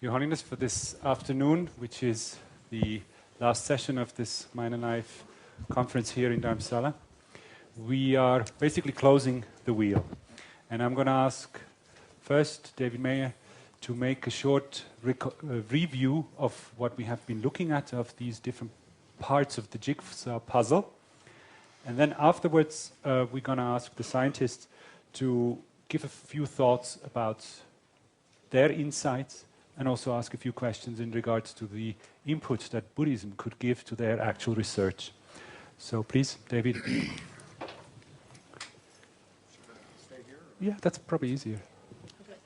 Your Holiness, for this afternoon, which is the last session of this Mind and Life conference here in Dharamsala. We are basically closing the wheel. And I'm going to ask first David Mayer to make a short review of what we have been looking at, of these different parts of the jigsaw puzzle. And then afterwards, we're going to ask the scientists to give a few thoughts about their insights and also ask a few questions in regards to the input that Buddhism could give to their actual research. So please, David. Should I stay here? Yeah, that's probably easier. Okay.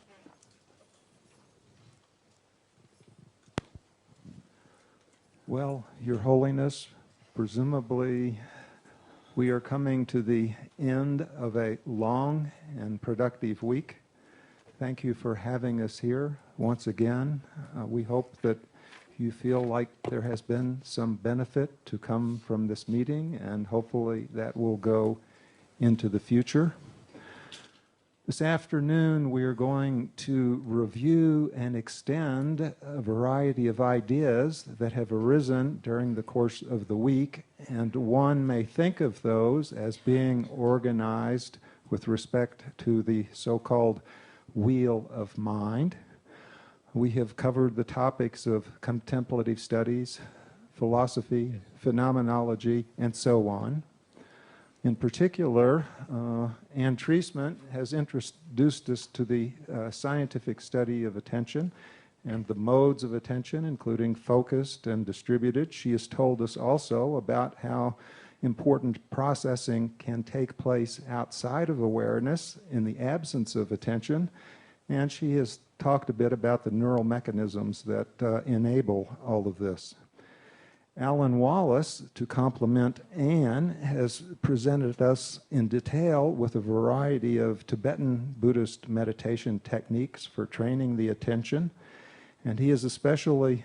Well, Your Holiness, presumably we are coming to the end of a long and productive week. Thank you for having us here once again. We hope that you feel like there has been some benefit to come from this meeting, and hopefully that will go into the future. This afternoon we are going to review and extend a variety of ideas that have arisen during the course of the week, and one may think of those as being organized with respect to the so-called wheel of mind. We have covered the topics of contemplative studies, philosophy, phenomenology, and so on. In particular, Anne Treisman has introduced us to the scientific study of attention and the modes of attention, including focused and distributed. She has told us also about how important processing can take place outside of awareness in the absence of attention, and she has talked a bit about the neural mechanisms that enable all of this. Alan Wallace, to complement Anne, has presented us in detail with a variety of Tibetan Buddhist meditation techniques for training the attention, and he has especially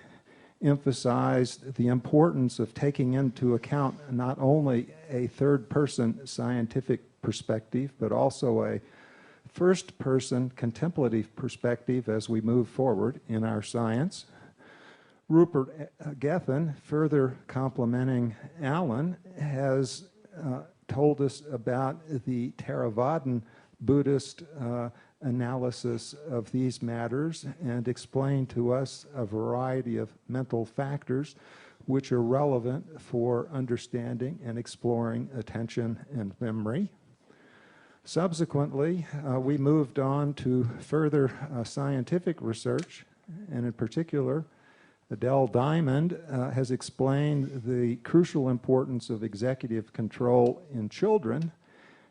emphasized the importance of taking into account not only a third-person scientific perspective, but also a first-person contemplative perspective as we move forward in our science. Rupert Gethin, further complimenting Alan, has told us about the Theravadan Buddhist analysis of these matters and explained to us a variety of mental factors which are relevant for understanding and exploring attention and memory. Subsequently, we moved on to further scientific research, and in particular, Adele Diamond has explained the crucial importance of executive control in children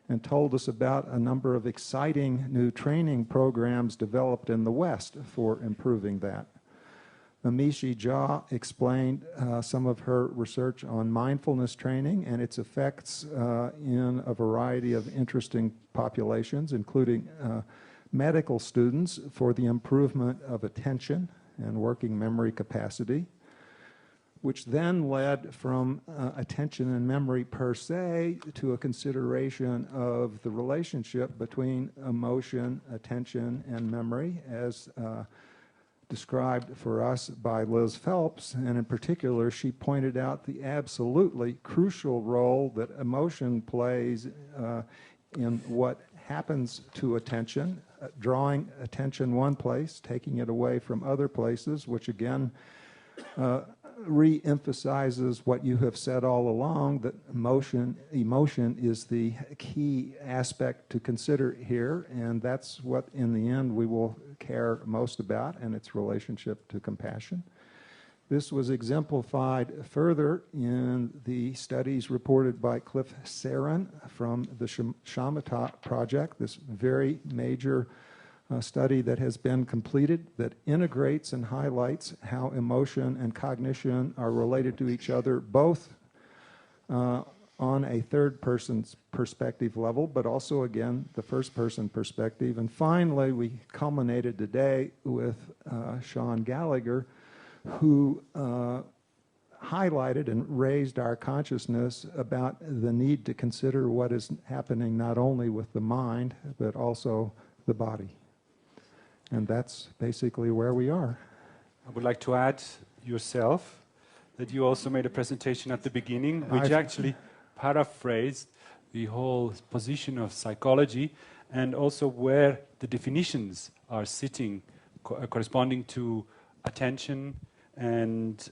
and told us about a number of exciting new training programs developed in the West for improving that. Amishi Jha explained some of her research on mindfulness training and its effects in a variety of interesting populations, including medical students, for the improvement of attention and working memory capacity, which then led from attention and memory per se to a consideration of the relationship between emotion, attention, and memory as described for us by Liz Phelps, and in particular she pointed out the absolutely crucial role that emotion plays in what happens to attention, drawing attention one place, taking it away from other places, which again re-emphasizes what you have said all along, that emotion is the key aspect to consider here, and that's what in the end we will care most about, and its relationship to compassion. This was exemplified further in the studies reported by Cliff Saran from the Shamatha Project, this very major study that has been completed that integrates and highlights how emotion and cognition are related to each other, both on a third-person's perspective level, but also, again, the first-person perspective. And finally, we culminated today with Sean Gallagher, who highlighted and raised our consciousness about the need to consider what is happening not only with the mind, but also the body. And that's basically where we are. I would like to add yourself that you also made a presentation at the beginning, which actually paraphrased the whole position of psychology and also where the definitions are sitting, corresponding to attention and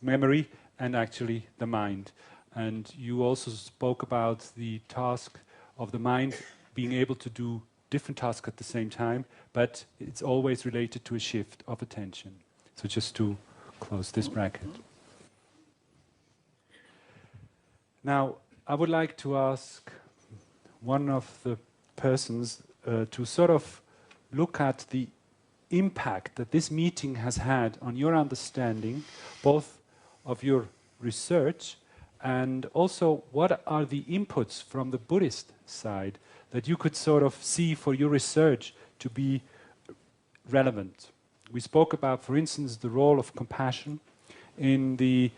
memory and actually the mind. And you also spoke about the task of the mind being able to do different tasks at the same time, but it's always related to a shift of attention. So just to close this bracket. Now, I would like to ask one of the persons to sort of look at the impact that this meeting has had on your understanding, both of your research and also what are the inputs from the Buddhist side that you could sort of see for your research to be relevant. We spoke about, for instance, the role of compassion in the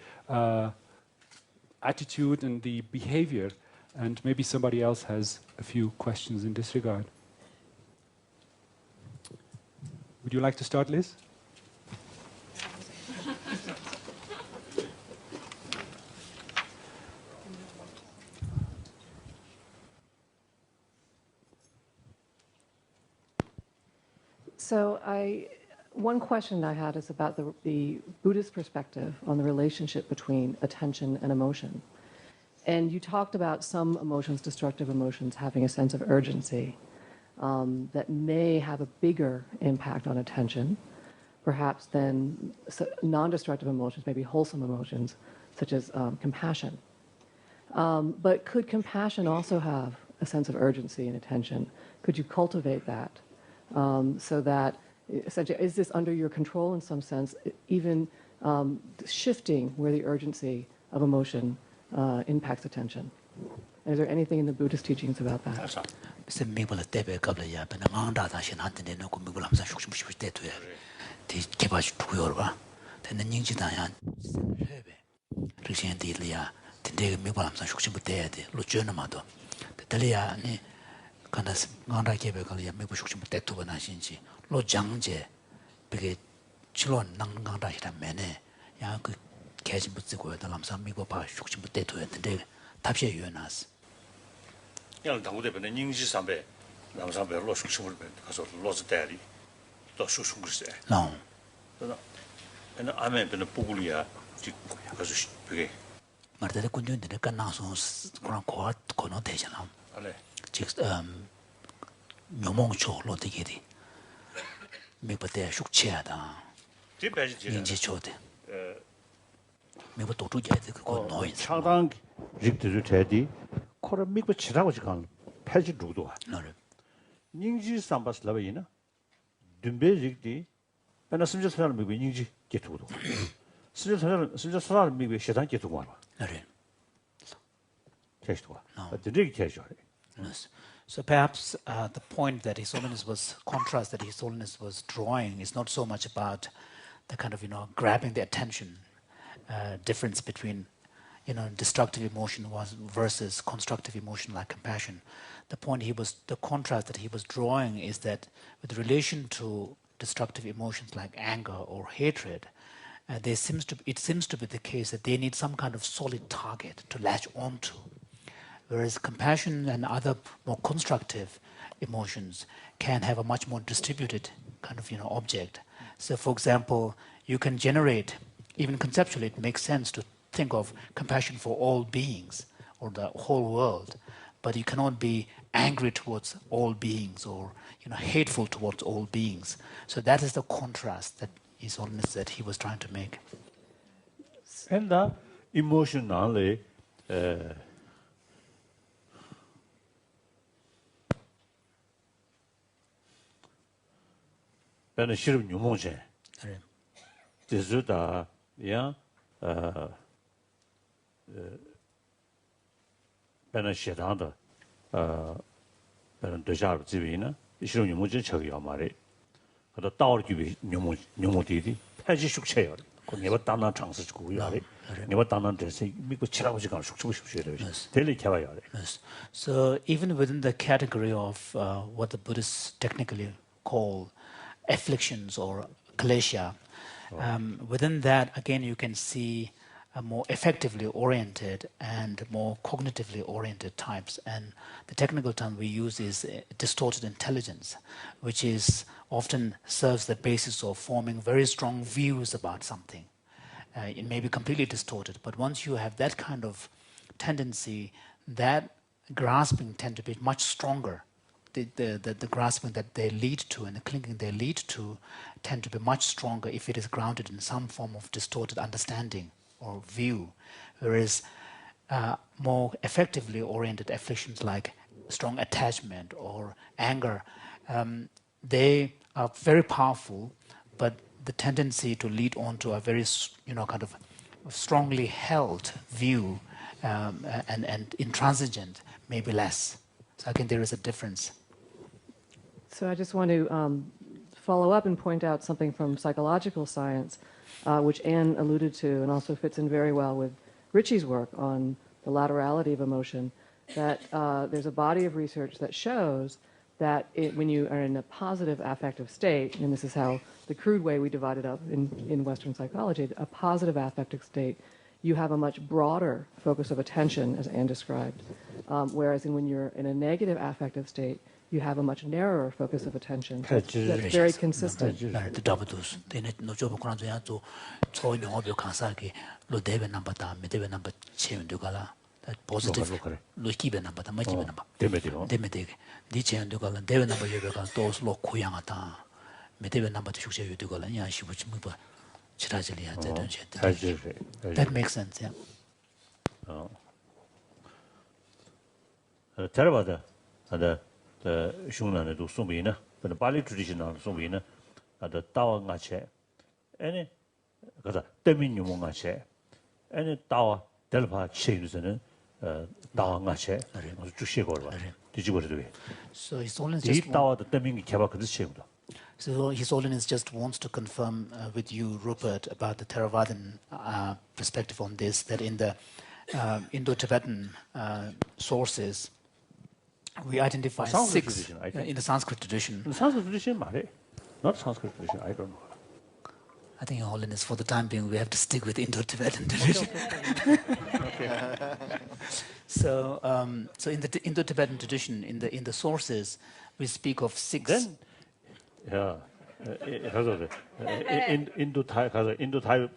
attitude and the behavior, and maybe somebody else has a few questions in this regard. Would you like to start, Liz? So one question I had is about the Buddhist perspective on the relationship between attention and emotion. And you talked about some emotions, destructive emotions, having a sense of urgency that may have a bigger impact on attention, perhaps than non-destructive emotions, maybe wholesome emotions, such as compassion. But could compassion also have a sense of urgency and attention? Could you cultivate that so that, essentially, is this under your control in some sense, even shifting where the urgency of emotion impacts attention? And is there anything in the Buddhist teachings about that? So perhaps the point that His Holiness was, contrast that His Holiness was drawing is not so much about the kind of, grabbing the attention, difference between, destructive emotion versus constructive emotion like compassion. The contrast that he was drawing is that with relation to destructive emotions like anger or hatred, it seems to be the case that they need some kind of solid target to latch onto. Whereas compassion and other more constructive emotions can have a much more distributed kind of object. So for example, you can generate, even conceptually it makes sense to think of compassion for all beings or the whole world, but you cannot be angry towards all beings or hateful towards all beings. So that is the contrast that His Holiness that he was trying to make. And emotionally ben shirb nyumongje dezuda ya ben shedanda ben dejar zibina shirb nyumongje chagyo mare kada daor gibi nyumongdi paji shukcheyo ko neba dandan changsi ko yare neba dandan dese migo chiragoji kan shukchugo shukcheyo dele kyawa yare. So even within the category of what the Buddhists technically call afflictions or klesha, Within that, again, you can see more effectively oriented and more cognitively oriented types. And the technical term we use is distorted intelligence, which is often serves the basis of forming very strong views about something. It may be completely distorted, but once you have that kind of tendency, that grasping tend to be much stronger. The grasping that they lead to and the clinging they lead to tend to be much stronger if it is grounded in some form of distorted understanding or view, whereas more effectively oriented afflictions like strong attachment or anger, they are very powerful, but the tendency to lead on to a very, kind of strongly held view and intransigent may be less. So again, there is a difference. So I just want to follow up and point out something from psychological science, which Anne alluded to and also fits in very well with Richie's work on the laterality of emotion, that there's a body of research that shows that when you are in a positive affective state, and this is how the crude way we divide it up in Western psychology, a positive affective state, you have a much broader focus of attention, as Anne described, whereas when you're in a negative affective state, you have a much narrower focus of attention. That's very consistent. Positive. That makes sense, yeah. The Shungna do Sumbina, the Bali traditional Sumbina, the Tower Nache, any Dominion any Tower Delpa Children, Tower Nache, to Shigor. Did you go to do it? So His Holiness just Tower the Dominion Kabak the Shield. So His Holiness just wants to confirm with you, Rupert, about the Theravadan perspective on this, that in the Indo-Tibetan sources, we identify six in the Sanskrit tradition. The Sanskrit tradition, not Sanskrit tradition, I don't know. I think, Your Holiness, for the time being, we have to stick with Indo-Tibetan tradition. So in the Indo-Tibetan tradition, in the sources, we speak of six. Then, yeah, Indo-Thai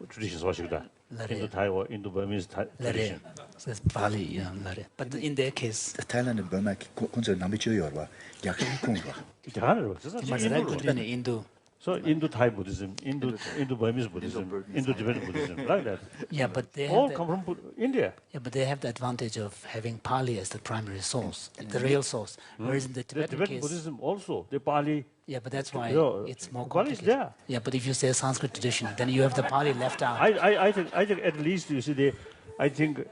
tradition, Indo-Thai or Indo-Burmese tradition. So that's Pali, yeah, but in their case, Thailand and Burma consider Nambichoyorwa, Indo. So Indo-Thai Buddhism, Indo-Burmese Buddhism, Indo-Tibetan Buddhism, like that. Yeah, but they all come from India. Yeah, but they have the advantage of having Pali as the primary source, the real source. Whereas in the Tibetan case, Buddhism also, the Pali. Yeah, but that's why it's more Pali complicated. is there. Yeah, but if you say Sanskrit tradition, then you have the Pali left out. I think at least you see I think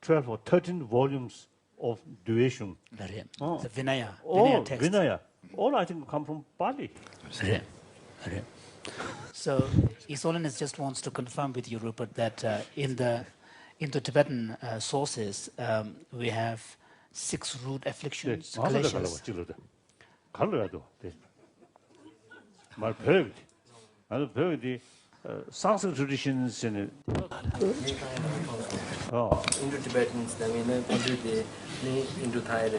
12 or 13 volumes of duration. The Vinaya text. Vinaya. All I think come from Pali. So His Holiness just wants to confirm with you, Rupert, that in the Tibetan sources, we have 6 root afflictions, kaleshas. Sanskrit traditions in Indo-Tibetans, I mean, Indo-Thai,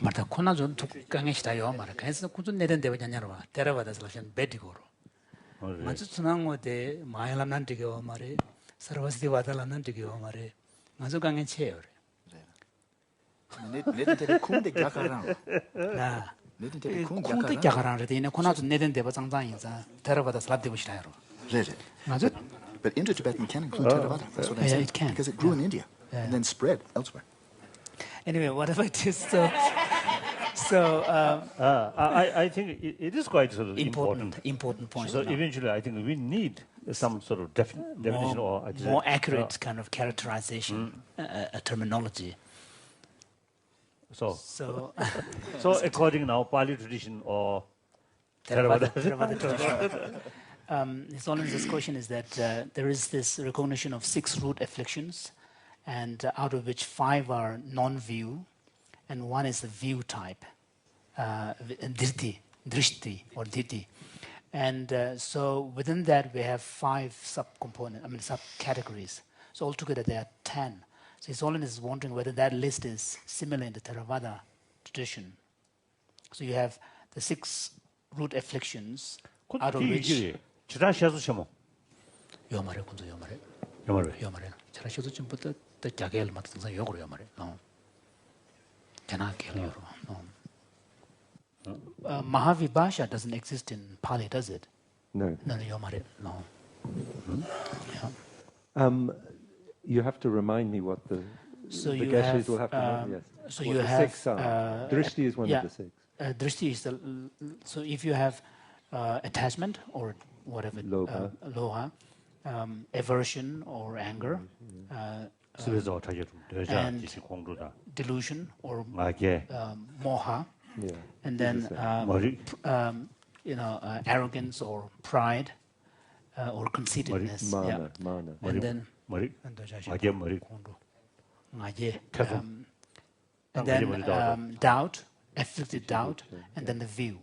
Marta kona jon tukkange shitayo mara kaisa kunzu neden deba nyanyarwa theravada selection bedigoro manchu sunango de mayala nantigo mare sarvasdi wadala nantigo mare manchu kange cheyo Neden kunde gyakarang. na kunde gyakarang re ine kona jon neden deba jangjang inza theravada slabdebo shitayo manchu But Indo-Tibetan can include Theravada. That's what I said. It can. Because it grew in India and then spread elsewhere. Anyway, whatever it is, I think it is quite sort of important point. So eventually, I think we need some sort of definition or more accurate kind of characterization, terminology. So according now Pali tradition or Theravada tradition. His Holiness's question is that there is this recognition of 6 root afflictions, and out of which 5 are non-view, and 1 is the view type, drishti or dhiti. And so within that we have 5 subcategories. So altogether there are 10. So His Holiness is wondering whether that list is similar in the Theravada tradition. So you have the 6 root afflictions, out of which... 지라시아도 요 말에 군도 요 말에. 요말에. 요 말에. 지라시아도 좀부터 더 자게를 맡은 상 요거로 요 말에. 전화게요. Mahavibhasha doesn't exist in Pali, does it? No. No, 요 말에. No. You have to remind me what the Geshes will have to know. Yes. So what you the have 6 are. Drishti is one of the 6. Drishti is the... So if you have attachment or whatever, loha, aversion or anger, and delusion or moha, and then arrogance or pride or conceitedness, and then doubt, afflicted doubt, and then the view.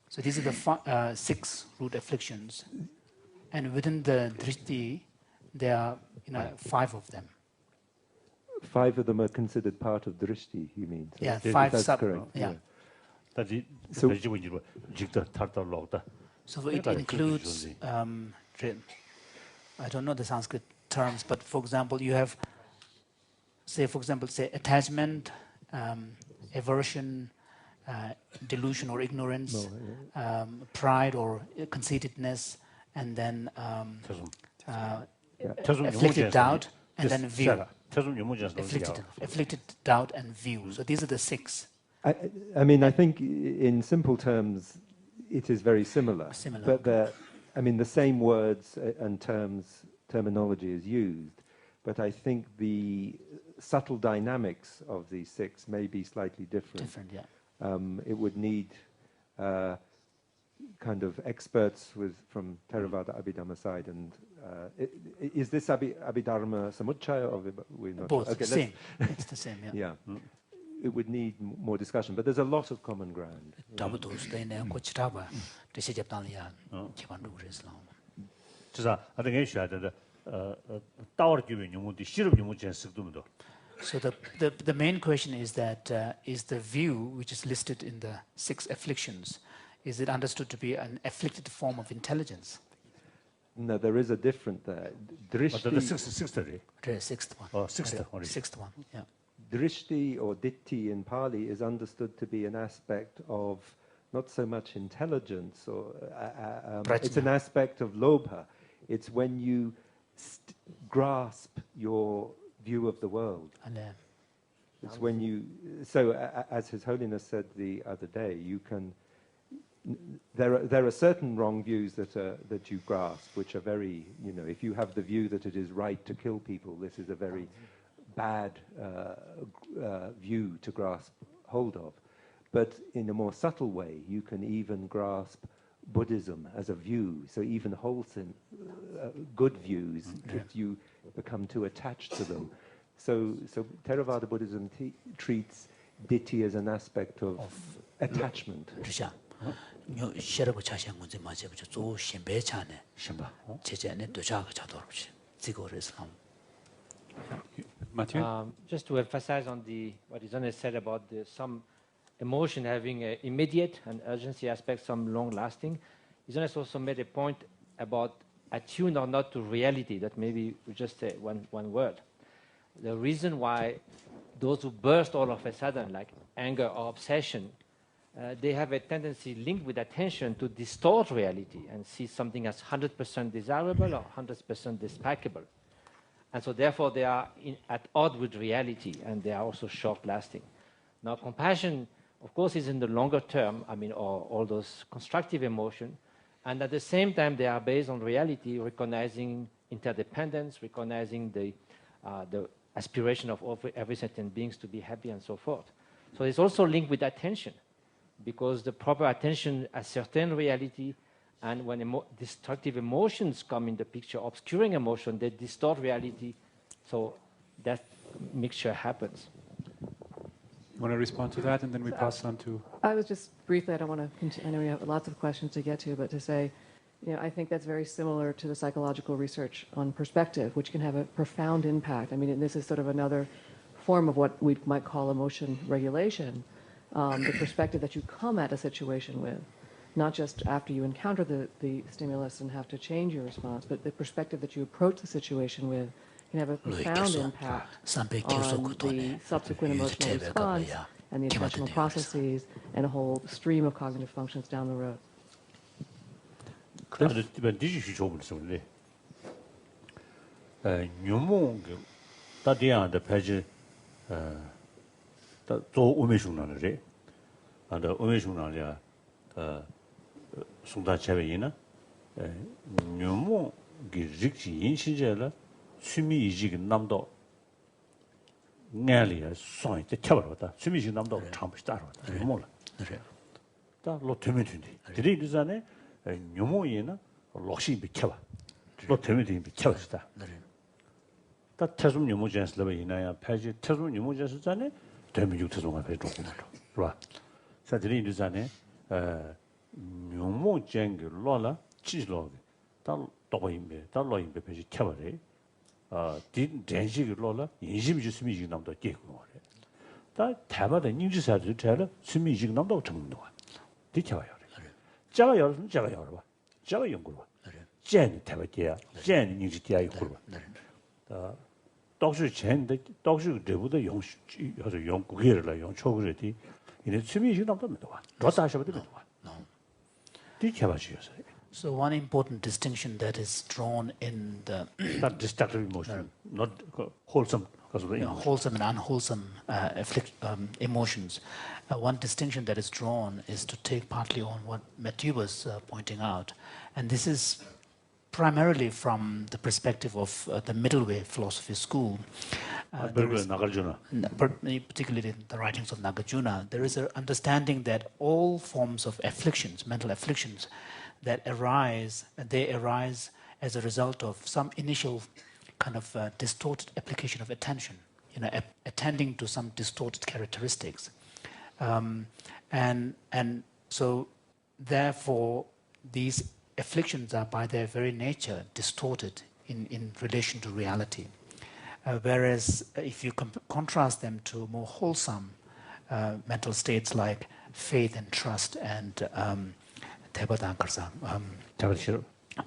So these are the 6 root afflictions, and within the drishti, there are 5 of them. 5 of them are considered part of drishti, you mean? So yeah, 5 that's sub. correct. Yeah. So it includes. I don't know the Sanskrit terms, but for example, you have, say attachment, aversion, delusion or ignorance, pride or conceitedness, and then afflicted doubt, and then view. Afflicted doubt and view. So these are the 6. I mean, I think in simple terms, it is very similar. But the same words and terminology is used. But I think the subtle dynamics of these 6 may be slightly different. It would need kind of experts from Theravada Abhidharma side, and is this Abhidharma Samuchaya or we're not? Both, okay, same. It's the same, yeah. It would need more discussion, but there's a lot of common ground. So the main question is that is the view which is listed in the 6 afflictions, is it understood to be an afflicted form of intelligence? No, there is a different there. Drishti, the sixth one. Oh, sixth one, yeah. Drishti or ditti in Pali is understood to be an aspect of not so much intelligence, or it's an aspect of lobha. It's when you grasp your view of the world. It's when you... So, as His Holiness said the other day, you can... There are certain wrong views that you grasp, which are very... if you have the view that it is right to kill people, this is a very bad view to grasp hold of. But in a more subtle way, you can even grasp Buddhism as a view. So even wholesome, good views, if you become too attached to them. So Theravada Buddhism treats ditti as an aspect of attachment. Mathieu? Just to emphasize on what His Holiness said about some emotion having an immediate and urgency aspect, some long-lasting. His Holiness also made a point about attune or not to reality, that maybe we just say one word. The reason why those who burst all of a sudden, like anger or obsession, they have a tendency linked with attention to distort reality and see something as 100% desirable or 100% despicable. And so therefore they are at odds with reality, and they are also short-lasting. Now compassion, of course, is in the longer term, all those constructive emotions, and at the same time they are based on reality, recognizing interdependence, recognizing the aspiration of every sentient beings to be happy and so forth. So it's also linked with attention, because the proper attention ascertains reality, and when destructive emotions come in the picture, obscuring emotion, they distort reality So that mixture happens. You want to respond to that, and then we pass on to... I was just briefly, I don't want to continue, I know we have lots of questions to get to, but to say, I think that's very similar to the psychological research on perspective, which can have a profound impact. I mean, and this is sort of another form of what we might call emotion regulation, the perspective that you come at a situation with, not just after you encounter the stimulus and have to change your response, but the perspective that you approach the situation with can have a profound impact on the subsequent emotional response and the intentional processes and a whole stream of cognitive functions down the road. 그래서 이번 디지털 조업을 쓰는데 묘몽 다디안의 페이지 또 오메중나는데 안다 오메중나냐 송다 제외이나 묘몽 기직지 인신제라 수미 이직 남도 내리야 소이 때 쳐버렸다 수미 이직 남도 참부시 따라왔다 묘몽라 그래 다 로테메준디 드리드 전에 묘몽이나 록시 비켜봐 로테메준디 비켜봤다 다 태좀 묘몽전스를 이나야 페이지 태좀 묘몽전스 전에 대미juk 태종을 배 조금 봐 자 드리드 전에 묘몽전기 로라 치로 다 도고임베 다 로임베 페이지 켜버래 디 전식이 로라 인심이 수미 이직 남도 깨고 그래 다 대바다 인지사도 잘 수미 이직 남도 정도 디 켜봐요 제가 열은 제가 열어 봐 제가 연구를 봐 젠이 대바디야 젠이 인지디야 이거 봐 독수 젠데 독수 대부도 용수 해서 연구계를 용초그래디 이제 수미 이직 남도 못 봐. 더 하셔도 못 봐. 디 켜봐 주세요. So one important distinction that is drawn in the not destructive emotion, not wholesome, wholesome and unwholesome emotions. One distinction that is drawn is to take partly on what Matthew was pointing out, and this is primarily from the perspective of the middle way philosophy school. Particularly in the writings of Nagarjuna, there is an understanding that all forms of afflictions, mental afflictions, that arise as a result of some initial kind of distorted application of attention, attending to some distorted characteristics, and so therefore these afflictions are by their very nature distorted in relation to reality. Whereas if you contrast them to more wholesome mental states like faith and trust and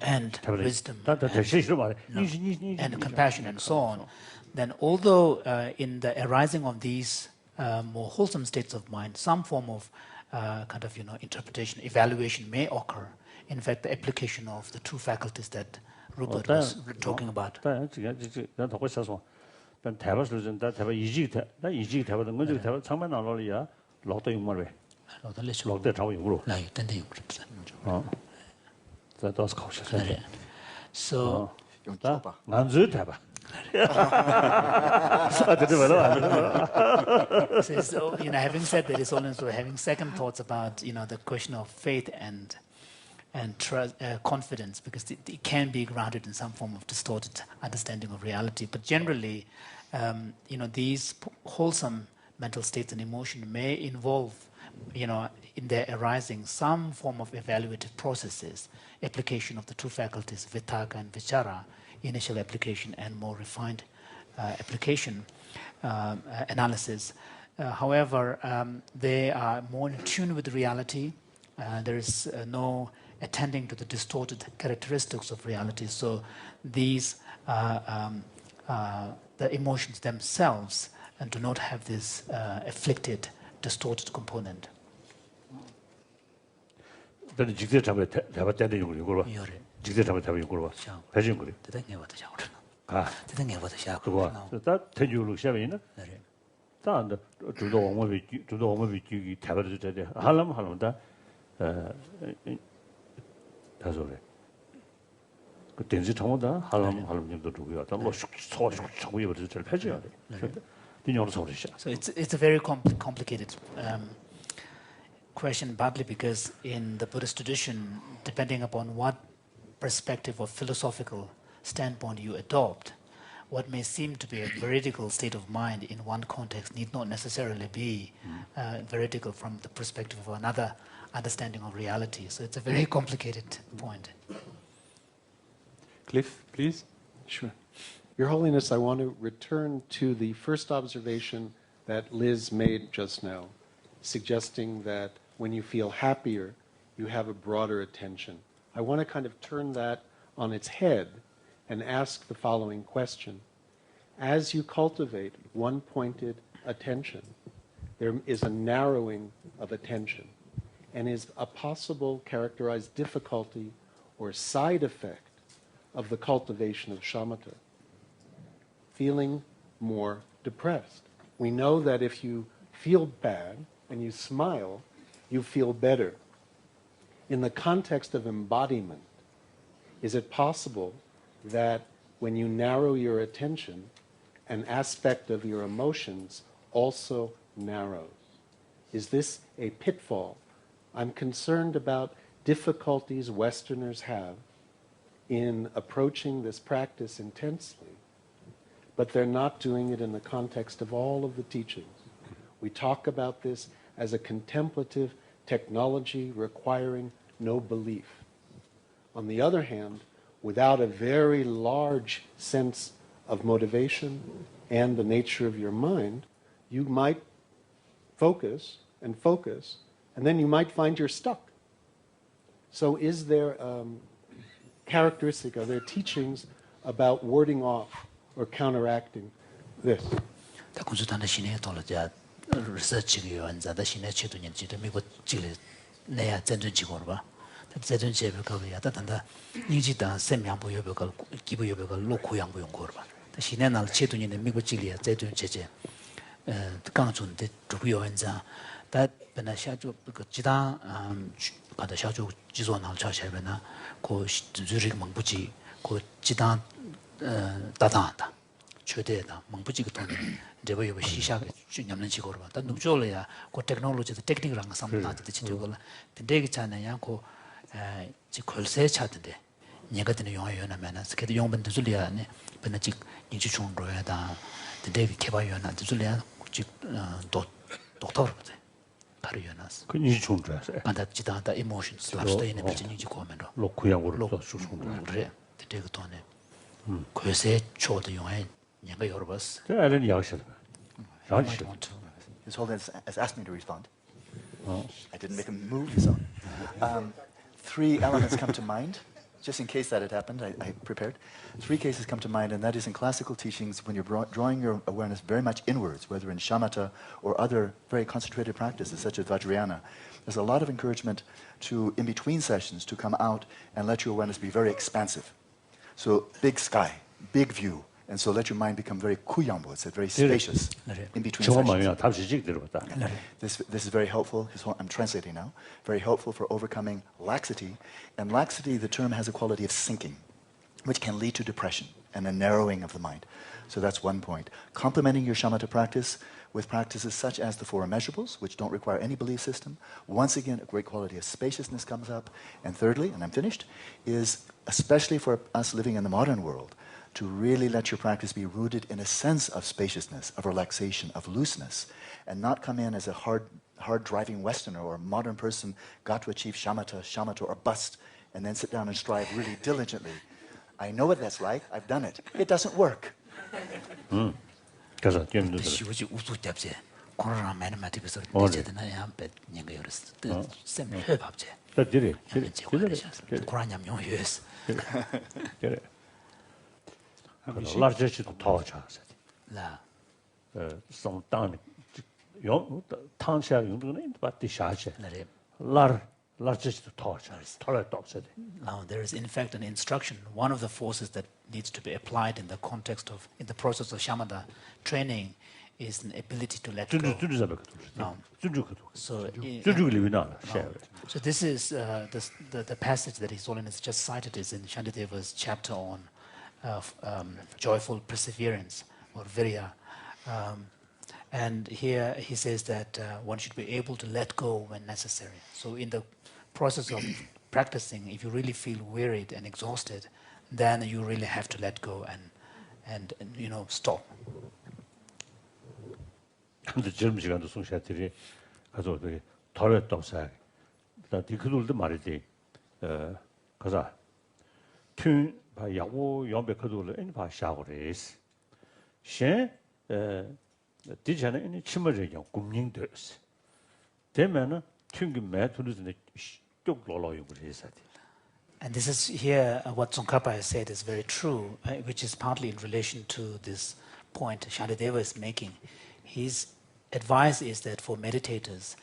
and wisdom and compassion and so on, then although in the arising of these more wholesome states of mind, some form of kind of interpretation, evaluation may occur. In fact, the application of the two faculties that Rupert was talking about. So, having said that, it's also having second thoughts about the question of faith and trust, confidence, because it can be grounded in some form of distorted understanding of reality. But generally, these wholesome mental states and emotion may involve, in their arising, some form of evaluative processes, application of the two faculties, vitaka and vichara, initial application and more refined application, analysis. However, they are more in tune with reality. There is no attending to the distorted characteristics of reality. So these, the emotions themselves do not have this afflicted, distorted component. So it's a very complicated question, partly because in the Buddhist tradition, depending upon what perspective or philosophical standpoint you adopt, what may seem to be a veridical state of mind in one context need not necessarily be veridical from the perspective of another understanding of reality. So it's a very complicated point. Cliff, please. Sure. Your Holiness, I want to return to the first observation that Liz made just now, suggesting that when you feel happier, you have a broader attention. I want to kind of turn that on its head and ask the following question. As you cultivate one-pointed attention, there is a narrowing of attention, and is a possible characterized difficulty or side effect of the cultivation of shamatha, feeling more depressed. We know that if you feel bad and you smile, you feel better. In the context of embodiment, is it possible that when you narrow your attention, an aspect of your emotions also narrows? Is this a pitfall? I'm concerned about difficulties Westerners have in approaching this practice intensely, but they're not doing it in the context of all of the teachings. We talk about this as a contemplative technology requiring no belief. On the other hand, without a very large sense of motivation and the nature of your mind, you might focus, and then you might find you're stuck. So is there characteristic, are there teachings about warding off or counteracting this? His Holiness has asked me to respond. I didn't make a move, so. Three elements come to mind. Just in case that had happened, I prepared. Three cases come to mind, and that is in classical teachings when you're drawing your awareness very much inwards, whether in shamatha or other very concentrated practices such as vajrayana. There's a lot of encouragement to, in between sessions, to come out and let your awareness be very expansive. So big sky, big view, and so let your mind become very kuyambo, it's very spacious in between sessions. This is very helpful. I'm translating now. Very helpful for overcoming laxity. And laxity, the term has a quality of sinking, which can lead to depression and a narrowing of the mind. So that's one point. Complementing your shamatha practice with practices such as the four immeasurables, which don't require any belief system. Once again, a great quality of spaciousness comes up. And thirdly, and I'm finished, is especially for us living in the modern world, to really let your practice be rooted in a sense of spaciousness, of relaxation, of looseness, and not come in as a hard-driving Westerner or a modern person got to achieve shamatha or bust, and then sit down and strive really diligently. I know what that's like. I've done it. It doesn't work. largest torch. Some down township, but the charge. Largest torch. Now, there is in fact an instruction. One of the forces that needs to be applied in the context of, in the process of shamatha training is an ability to let go. So this is the passage that His Holiness just cited is in Shantideva's chapter on joyful perseverance, or virya. And here he says that one should be able to let go when necessary. So in the process of practicing, if you really feel wearied and exhausted, then you really have to let go and stop. 근데 젊은 시간도 송샤들이 가서 어떻게 덜었다 없어요. 다 디크돌도 말이지. 가자. 튼 바야고 연백거도를 인 바샤고레스. 셴 디자는 인 치머리경 꿈닝들스. 되면은 튕김 매투르즈네 쭉 놀러요 그래서. And this is here what Tsongkhapa has said is very true, which is partly in relation to this point Shantideva is making. His advice is that for meditators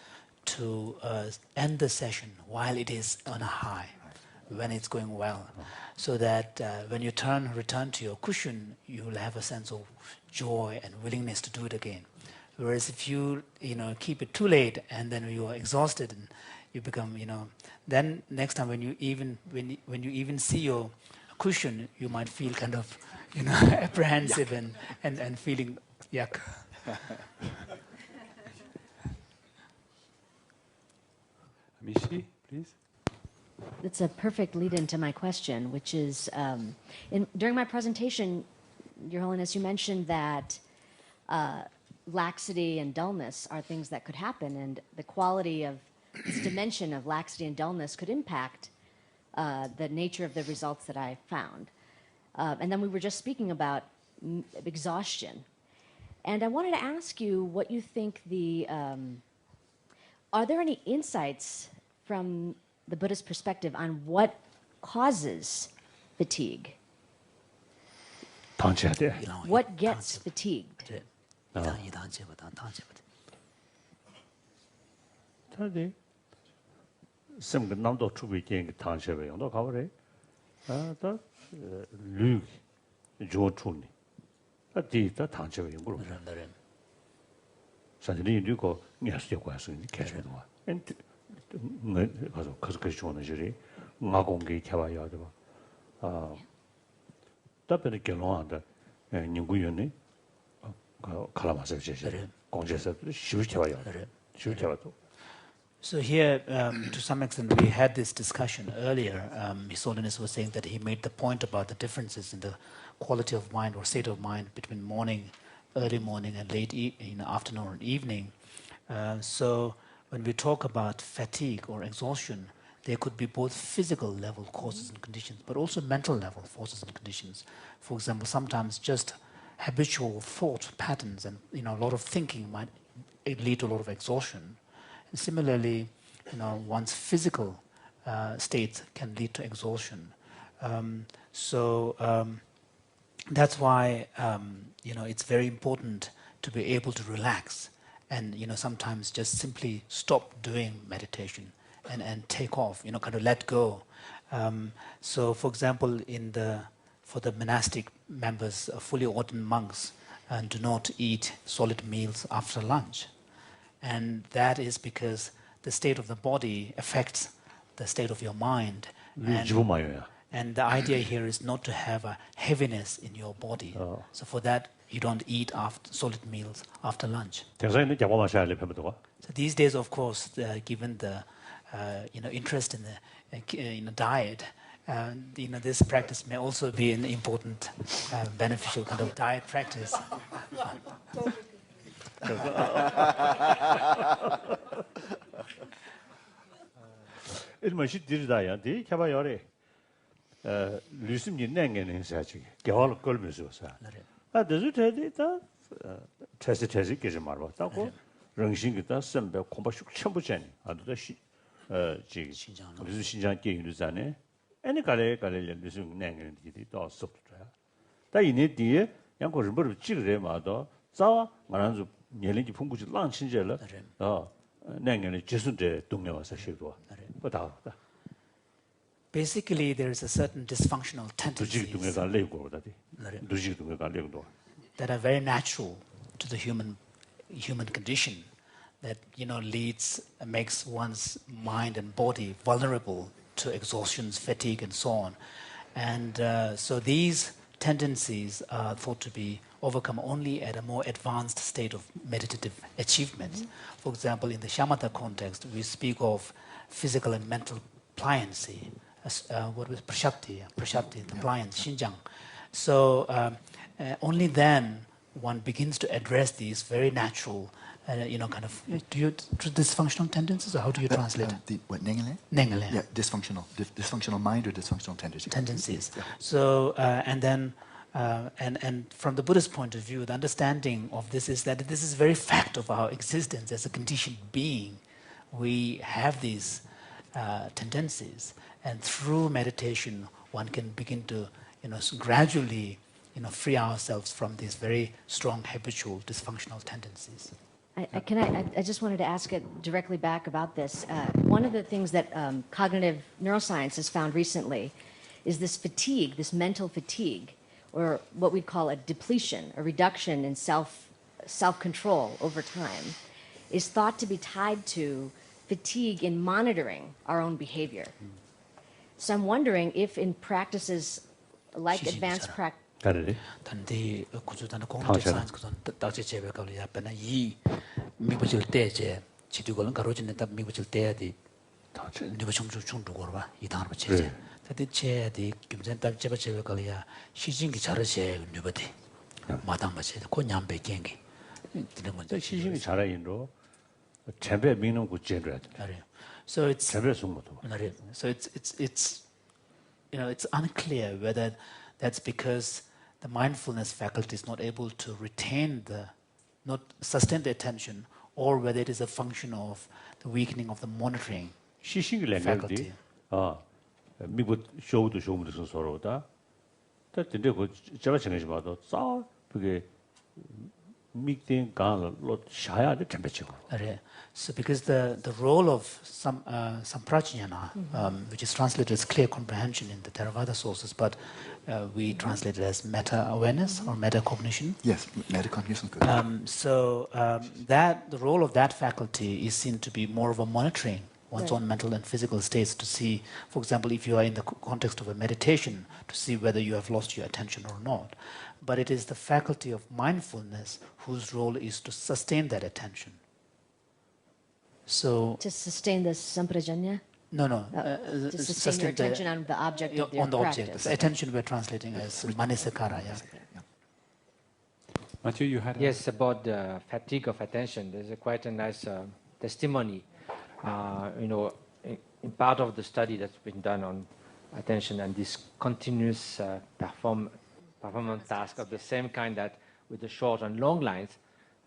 to end the session while it is on a high, when it's going well, so that when you return to your cushion, you will have a sense of joy and willingness to do it again. Whereas if you keep it too late and then you are exhausted and you become then next time when you even see your cushion, you might feel kind of apprehensive and feeling yuck. Mishi, please. It's a perfect lead-in to my question, which is, during my presentation, Your Holiness, you mentioned that laxity and dullness are things that could happen, and the quality of this dimension of laxity and dullness could impact the nature of the results that I found. And then we were just speaking about exhaustion. And I wanted to ask you what you think are there any insights from the Buddhist perspective on what causes fatigue? What gets fatigued? Some number to be getting township on the cover. Luke, Joe Tuni. A deed that township in group. Suddenly you go, yes, your question, catch it. And because you want to jury, Magongi Kawayadova. Tapper Gelon and Nuguyuni, Kalamasa, Congested, Shutawaya. So here, to some extent, we had this discussion earlier. His Holiness was saying that he made the point about the differences in the quality of mind or state of mind between early morning and late afternoon and evening. So when we talk about fatigue or exhaustion, there could be both physical level causes and conditions, but also mental level forces and conditions. For example, sometimes just habitual thought patterns and a lot of thinking might lead to a lot of exhaustion. And similarly, one's physical state can lead to exhaustion. That's why it's very important to be able to relax and sometimes just simply stop doing meditation and take off, kind of let go. So, for example, for the monastic members, fully ordained monks do not eat solid meals after lunch. And that is because the state of the body affects the state of your mind. And the idea here is not to have a heaviness in your body. So for that, you don't eat solid meals after lunch. So these days, of course, given the interest in the diet, this practice may also be an important, beneficial kind of diet practice. Ilmashi Dirdaya, the Kabayore. Lusim Nang and Sachi, Gawal Colmusa. Does it have it? Test it, Marva, Taco, Rangingita, Sembe, Compashuk Chambuchan, and the Shinjan Luzane, any Kale, Lusum Nang and it all soft. That you need dear, Yanko River Chile, Mado, Zawa, Maranzo, Yelling Punguch lunch in Jella, Nang and Jesude Dunga was a ship. Basically, there is a certain dysfunctional tendencies that are very natural to the human condition that makes one's mind and body vulnerable to exhaustions, fatigue, and so on. And so these tendencies are thought to be overcome only at a more advanced state of meditative achievements. For example, in the shamatha context, we speak of physical and mental pliancy. What was prashapti, the pliance, shinjang. So only then one begins to address these very natural, kind of, dysfunctional tendencies, or how do you translate? What, nengele? Nengele. Yeah, dysfunctional mind or dysfunctional tendencies. Tendencies. Yeah. So, and then, and from the Buddhist point of view, the understanding of this is that this is the very fact of our existence as a conditioned being. We have these tendencies, and through meditation, one can begin to, gradually, free ourselves from these very strong habitual dysfunctional tendencies. I just wanted to ask it directly back about this. One of the things that cognitive neuroscience has found recently is this fatigue, this mental fatigue, or what we'd call a depletion, a reduction in self-control over time, is thought to be tied to fatigue in monitoring our own behavior. So I'm wondering if in practices like advanced practice, 단디 구조단의 공적 사이언스 그전 다시 제백을 yapena 이 미부질 때제 지도고는 가로진에 딱 미부질 때야디 니부 좀좀 중도고 봐 이당을 제제 다디 제디 김전 딱 제바 제백을야 시진기 잘하세 니부디 마당 맞세 고냠배 겐기 드는 건데 시신이 잘하인로 제배 미는 구제를 돼. So it's 제배 송모도. So it's it's unclear whether that's because the mindfulness faculty is not able to not sustain the attention, or whether it is a function of the weakening of the monitoring faculty. 미국 쇼도 쇼무도 서로다. 근데 그 제가 정해지 봐도 싸 그게 미팅 간로 샤야 돼 temperature. So because the role of samprajñana, which is translated as clear comprehension in the Theravada sources, but we translate it as meta-awareness or meta-cognition. Yes, meta-cognition. Good. So that the role of that faculty is seen to be more of a monitoring one's own mental and physical states to see, for example, if you are in the context of a meditation, to see whether you have lost your attention or not. But it is the faculty of mindfulness whose role is to sustain that attention. So to sustain the samprajñana? No. To sustain your attention on the object of your on the practice. object. The attention we're translating as manisakara. Matthew, you had Yes, about the fatigue of attention. There's quite a nice testimony. In part of the study that's been done on attention and this continuous performance task of the same kind that with the short and long lines.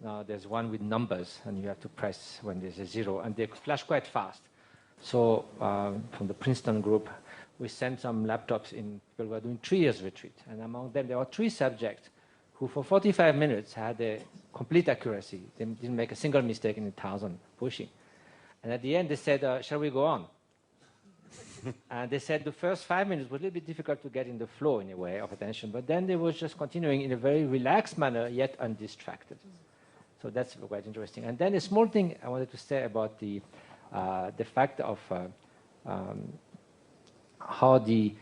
Now there's one with numbers, and you have to press when there's a 0, and they flash quite fast. So from the Princeton group, we sent some laptops in people who were doing 3 years retreat, and among them there were 3 subjects who for 45 minutes had a complete accuracy. They didn't make a single mistake in 1,000 pushing. And at the end they said, shall we go on? And they said the first 5 minutes was a little bit difficult to get in the flow in a way of attention, but then they were just continuing in a very relaxed manner, yet undistracted. So that's quite interesting. And then a small thing I wanted to say about the fact of how the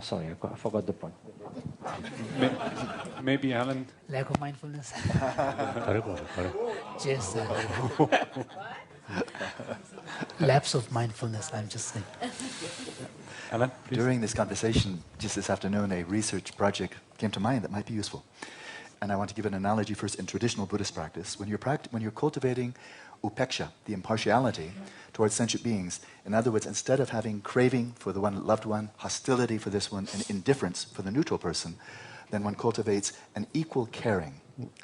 sorry, I forgot the point. Maybe Alan. Lack of mindfulness. Just lapse of mindfulness, I'm just saying. Alan, please. During this conversation, just this afternoon, a research project came to mind that might be useful. And I want to give an analogy first in traditional Buddhist practice. When you're cultivating upeksha, the impartiality towards sentient beings, in other words, instead of having craving for the one loved one, hostility for this one, and indifference for the neutral person, then one cultivates an equal caring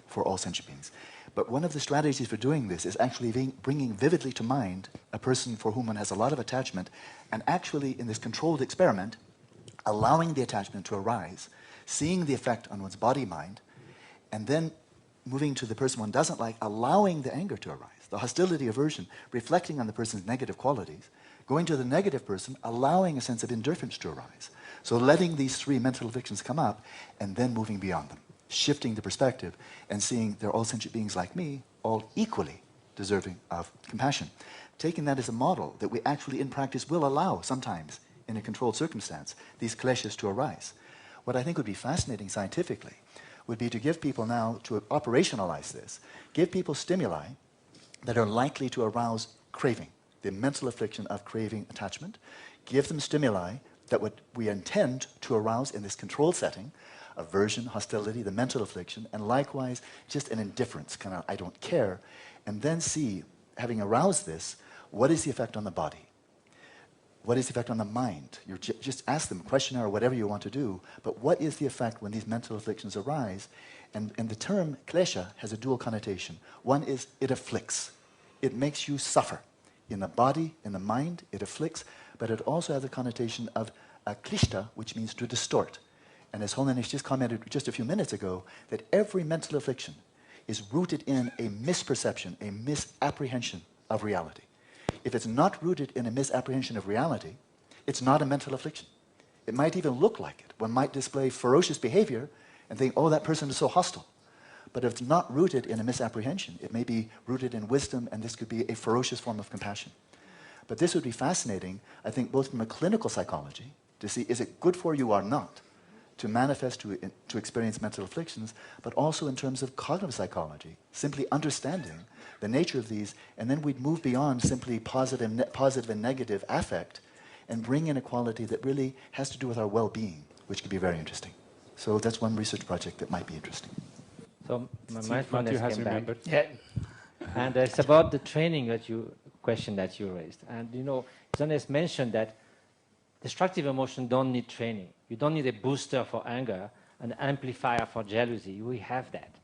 for all sentient beings. But one of the strategies for doing this is actually bringing vividly to mind a person for whom one has a lot of attachment, and actually, in this controlled experiment, allowing the attachment to arise, seeing the effect on one's body-mind, and then moving to the person one doesn't like, allowing the anger to arise, the hostility, aversion, reflecting on the person's negative qualities, going to the negative person, allowing a sense of indifference to arise. So letting these 3 mental afflictions come up, and then moving beyond them, shifting the perspective, and seeing they're all sentient beings like me, all equally deserving of compassion. Taking that as a model that we actually in practice will allow sometimes, in a controlled circumstance, these kleshas to arise. What I think would be fascinating scientifically would be to give people now, to operationalize this, give people stimuli that are likely to arouse craving, the mental affliction of craving attachment, give them stimuli that we intend to arouse in this controlled setting, aversion, hostility, the mental affliction, and likewise just an indifference, kind of I don't care, and then see, having aroused this, what is the effect on the body? What is the effect on the mind? You just ask them a questionnaire or whatever you want to do, but what is the effect when these mental afflictions arise? And the term klesha has a dual connotation. One is it afflicts. It makes you suffer. In the body, in the mind, it afflicts, but it also has a connotation of klishta, which means to distort. And as Holiness just commented just a few minutes ago, that every mental affliction is rooted in a misperception, a misapprehension of reality. If it's not rooted in a misapprehension of reality, it's not a mental affliction. It might even look like it. One might display ferocious behavior and think, oh, that person is so hostile. But if it's not rooted in a misapprehension, it may be rooted in wisdom, and this could be a ferocious form of compassion. But this would be fascinating, I think, both from a clinical psychology, to see is it good for you or not to manifest, to experience mental afflictions, but also in terms of cognitive psychology, simply understanding the nature of these, and then we'd move beyond simply positive and negative affect and bring in a quality that really has to do with our well-being, which could be very interesting. So that's one research project that might be interesting. So my mindfulness came back. remembered. Yeah. And it's about the training question that you raised. And you know, John has mentioned that destructive emotion don't need training. You don't need a booster for anger, an amplifier for jealousy. We have that.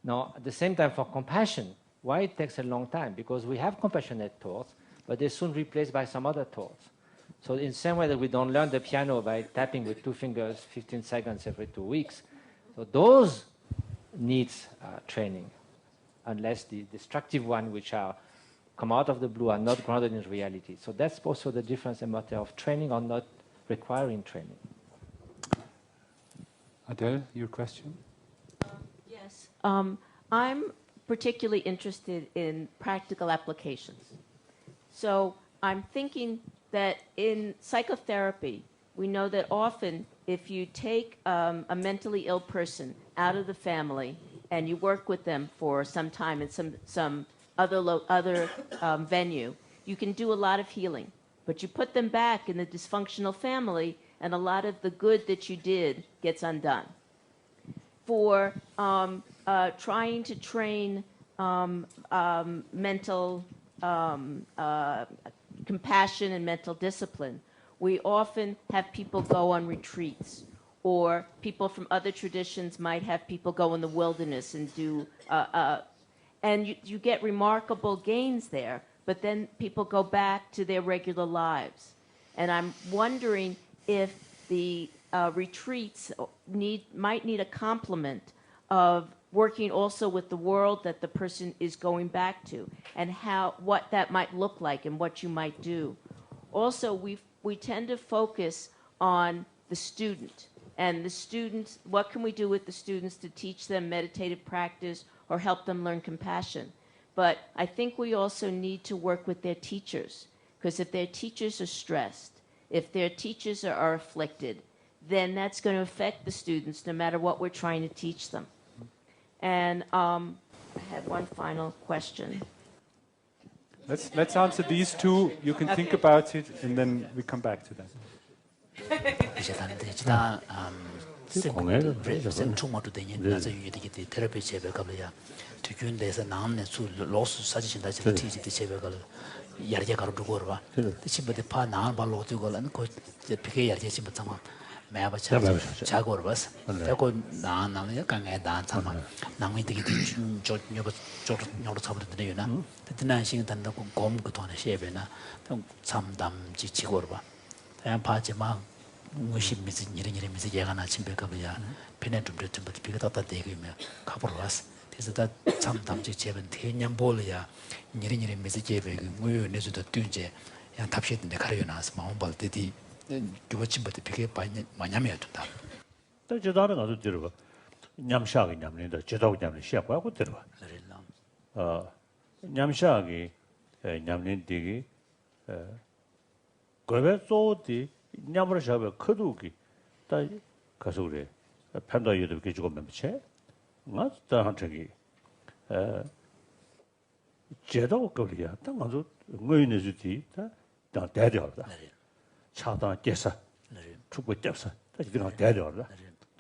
Now, at the same time, for compassion, why it takes a long time? Because we have compassionate thoughts, but they're soon replaced by some other thoughts. So in the same way that we don't learn the piano by tapping with 2 fingers 15 seconds every 2 weeks, so those needs training, unless the destructive ones, which come out of the blue, are not grounded in reality. So that's also the difference in matter of training or not requiring training. Adele, your question? Yes. I'm particularly interested in practical applications. So I'm thinking that in psychotherapy, we know that often if you take a mentally ill person out of the family and you work with them for some time in some other venue, you can do a lot of healing. But you put them back in the dysfunctional family, and a lot of the good that you did gets undone. For trying to train mental compassion and mental discipline, we often have people go on retreats, or people from other traditions might have people go in the wilderness and do, and you get remarkable gains there, but then people go back to their regular lives. And I'm wondering if the retreats might need a complement of working also with the world that the person is going back to, and what that might look like and what you might do. Also, we tend to focus on the student, and the students, what can we do with the students to teach them meditative practice or help them learn compassion? But I think we also need to work with their teachers, because if their teachers are stressed, if their teachers are afflicted, then that's going to affect the students no matter what we're trying to teach them. And I had one final question. Let's answer these two. You can think about it, and then we come back to that.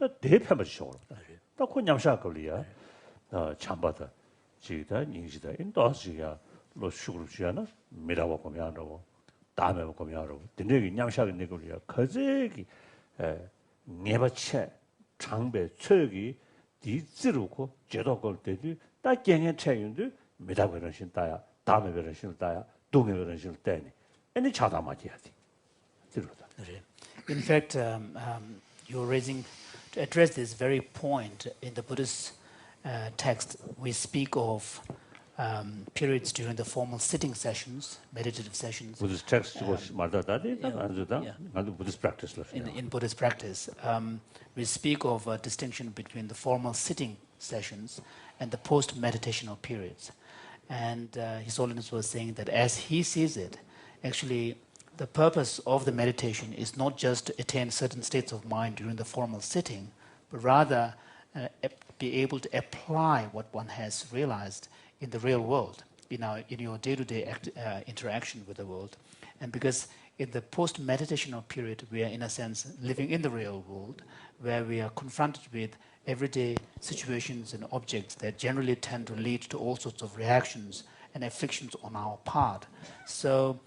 다 대패만 쇼로. 다 그냥샤 걸리야. 참바다. 지다 닝지다. 인도스야. 로 슈그룹 지야나 미라고 보면하고 다음에 보면하고 근데 냥샤가 내걸이야. 거제기 네바체 장배 최기 디지루고 제도 걸 때도 다 경행 차이인데 미라고 그런 신다야. 다음에 그런 신다야. 동에 그런 신 때니. 아니 차다 맞이야지. 들어다. In fact, you're raising, to address this very point in the Buddhist text, we speak of periods during the formal sitting sessions, meditative sessions. Buddhist text was Buddhist practice. In Buddhist practice, we speak of a distinction between the formal sitting sessions and the post-meditational periods. And His Holiness was saying that as he sees it, actually the purpose of the meditation is not just to attain certain states of mind during the formal sitting, but rather be able to apply what one has realized in the real world, in your day-to-day interaction with the world. And because in the post-meditational period, we are in a sense living in the real world, where we are confronted with everyday situations and objects that generally tend to lead to all sorts of reactions and afflictions on our part. So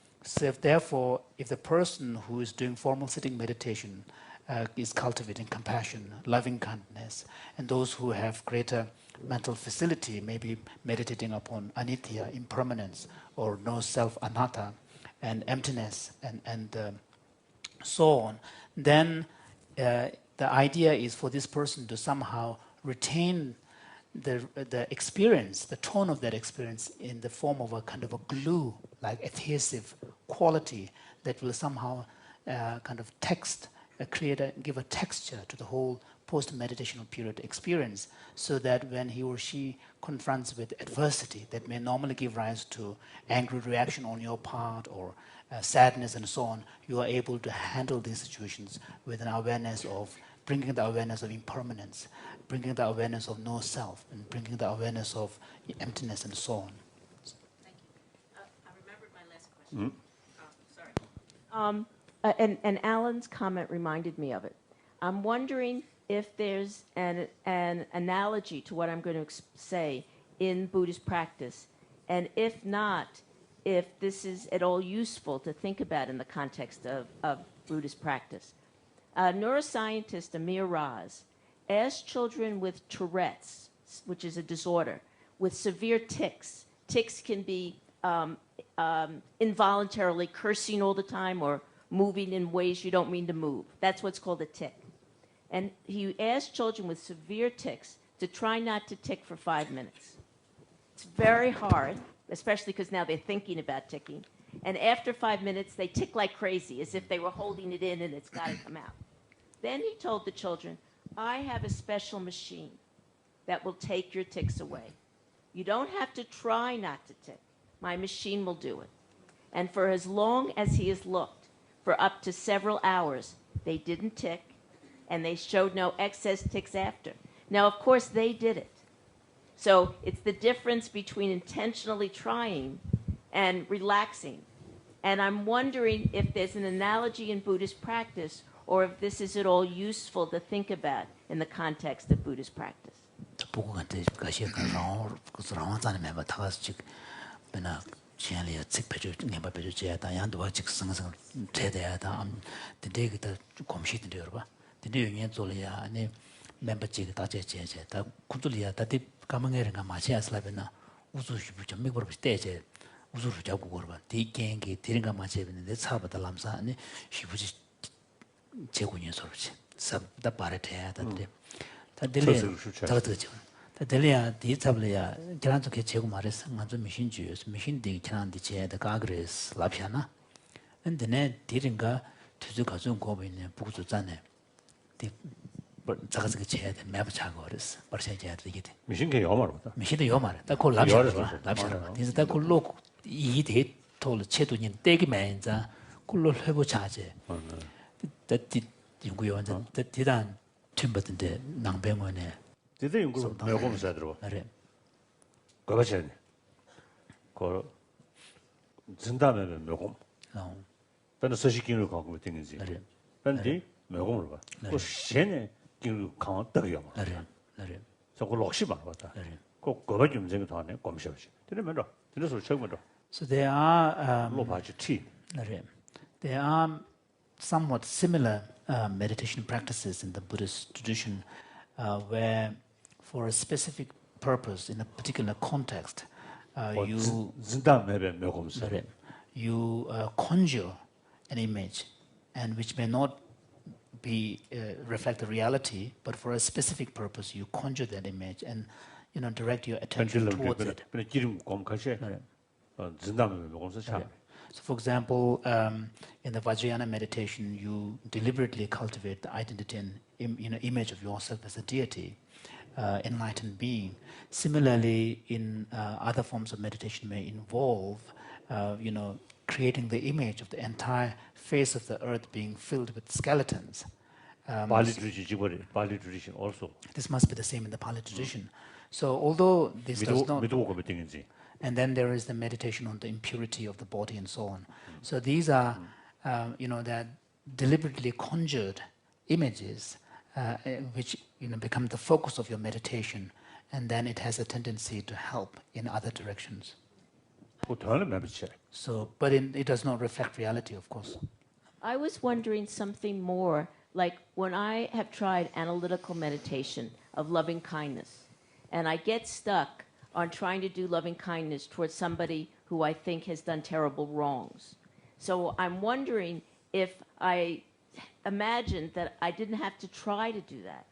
therefore, if the person who is doing formal sitting meditation is cultivating compassion, loving kindness, and those who have greater mental facility, maybe meditating upon anitya, impermanence, or no self, anatta, and emptiness, and so on, then the idea is for this person to somehow retain the experience, the tone of that experience in the form of a kind of a glue, like adhesive quality that will somehow kind of give a texture to the whole post-meditational period experience, so that when he or she confronts with adversity that may normally give rise to angry reaction on your part or sadness and so on, you are able to handle these situations with an awareness of bringing the awareness of impermanence, bringing the awareness of no self, and bringing the awareness of emptiness and so on. Thank you. I remembered my last question. Sorry. And Alan's comment reminded me of it. I'm wondering if there's an analogy to what I'm going to say in Buddhist practice, and if not, if this is at all useful to think about in the context of Buddhist practice. Neuroscientist Amir Raz asked children with Tourette's, which is a disorder, with severe tics. Tics can be involuntarily cursing all the time or moving in ways you don't mean to move. That's what's called a tic. And he asked children with severe tics to try not to tic for 5 minutes. It's very hard, especially because now they're thinking about ticking. And after 5 minutes, they tic like crazy, as if they were holding it in and it's got to come out. Then he told the children, I have a special machine that will take your tics away. You don't have to try not to tic. My machine will do it. And for as long as he has looked, for up to several hours, they didn't tic, and they showed no excess tics after. Now, of course, they did it. So it's the difference between intentionally trying and relaxing. And I'm wondering if there's an analogy in Buddhist practice, or if this is at all useful to think about in the context of Buddhist practice. Tadelia di tablia granto che chego mares manzo machine juice machine di grandi che da agres la piana and ne diringa tuzu 가져 거 보이네 부구 줬잖아요. 디 자가서 그 제야 돼 매부 차고 그랬어. 벌써 제야 되게 돼. 미신게 요마로다. 미신도 요마래. 딱그 랍샤라. 랍샤라. 그래서 딱그 로 이대 돌 체도님 떼기 맨자 꿀로 해보 자제. 다 연구요 완전 대단 템버든데 낭병원에 대대 연구 매고면서 들어. 그래. 그거 전. 그 진담에 매고. 근데 서식기를 갖고 있는지. 그래. 근데 매고를 봐. 그 신에 그 강한 떡이야. So 그 록시만 왔다. 꼭 거기 좀 생겨 다네. 검셔지. 되면은 들어서 처음으로. So there are 로바지 티. there are somewhat similar meditation practices in the Buddhist tradition where for a specific purpose in a particular context you conjure an image and which may not be reflect the reality, but for a specific purpose you conjure that image and direct your attention towards it. So for example, in the Vajrayana meditation, you deliberately cultivate the identity and image of yourself as a deity, enlightened being. Similarly, in other forms of meditation may involve, creating the image of the entire face of the earth being filled with skeletons. Pali tradition also. This must be the same in the Pali tradition. So although this does not... And then there is the meditation on the impurity of the body and so on. So these are, that deliberately conjured images which become the focus of your meditation, and then it has a tendency to help in other directions. So, but it does not reflect reality, of course. I was wondering something more, like when I have tried analytical meditation of loving kindness, and I get stuck on trying to do loving kindness towards somebody who I think has done terrible wrongs. So I'm wondering if I imagined that I didn't have to try to do that,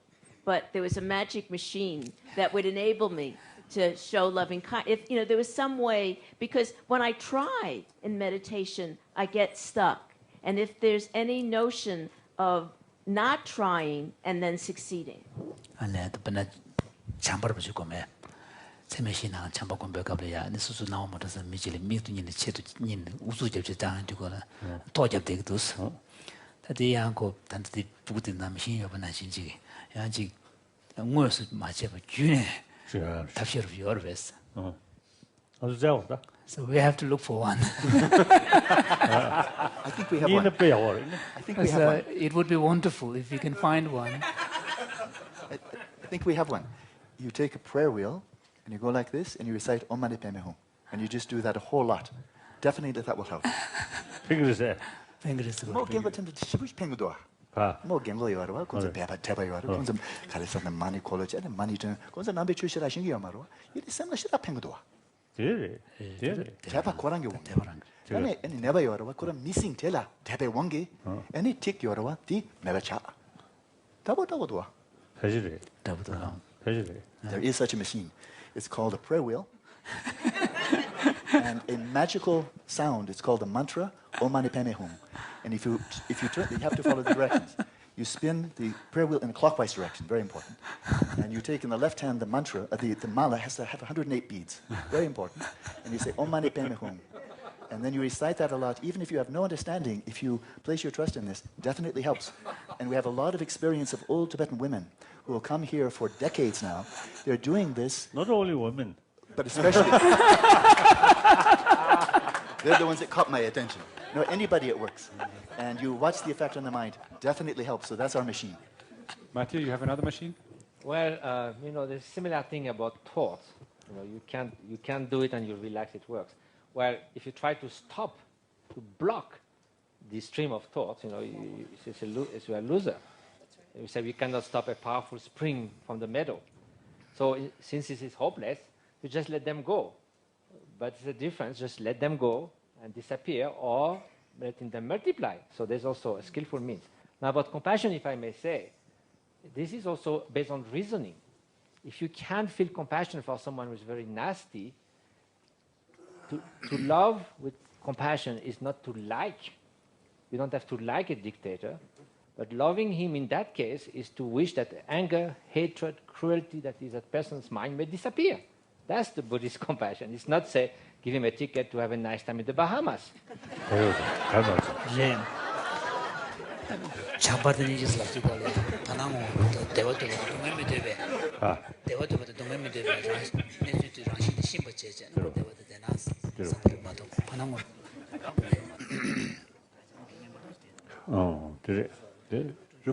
but there was a magic machine that would enable me to show loving kindness. If there was some way, because when I try in meditation, I get stuck. And if there's any notion of not trying and then succeeding. 세메시나 참바군배 갑려야 니수수 나오면서 미질이 미드니네 체도 닌 우수접지 당한지고라 도접되기도스 다디양고 단지 부디 남신 여번한 신지 야지 응월스 마체바 균에 답시로 여르베스 아주 잘한다. So we have to look for one. I think we have one. I think we have one. It would be wonderful if we can find one. I think we have one. You take a prayer wheel and you go like this, and you recite Om Mani Padme Hum. And you just do that a whole lot. Definitely that will help. Fingers there. Fingers. Mo gengo tembe shibush pengudo. Mo gengo yoarwa, kunza beba teba yoarwa, kunza kalisana mani college, and mani to kunza nambe chushira shingi yamaro. It is similar shira pengudo. Teba korangi wong. And never yoarwa, kora missing tela, tebe wongi, and it tick yoarwa, di never cha. Double doa. There is such a machine. It's called a prayer wheel. And a magical sound, it's called a mantra, Om Mani Padme Hum. And if you turn, you have to follow the directions. You spin the prayer wheel in a clockwise direction, very important. And you take in the left hand the mantra, the mala has to have 108 beads, very important. And you say Om Mani Padme Hum. And then you recite that a lot, even if you have no understanding. If you place your trust in this, definitely helps. And we have a lot of experience of old Tibetan women who will come here for decades now. They're doing this. Not only women, but especially they're the ones that caught my attention. No, anybody it works. And you watch the effect on the mind. Definitely helps. So that's our machine. Matthew, you have another machine? Well, there's a similar thing about thoughts. You can't do it and you relax, it works. Well, if you try to stop, to block the stream of thoughts, you're a loser. You say we cannot stop a powerful spring from the meadow. So since this is hopeless, you just let them go. But the difference, just let them go and disappear, or letting them multiply. So there's also a skillful means. Now about compassion, if I may say, this is also based on reasoning. If you can't feel compassion for someone who's very nasty, to love with compassion is not to like. You don't have to like a dictator. But loving him in that case is to wish that anger, hatred, cruelty that is at person's mind may disappear. That's the Buddhist compassion. It's not say, give him a ticket to have a nice time in the Bahamas.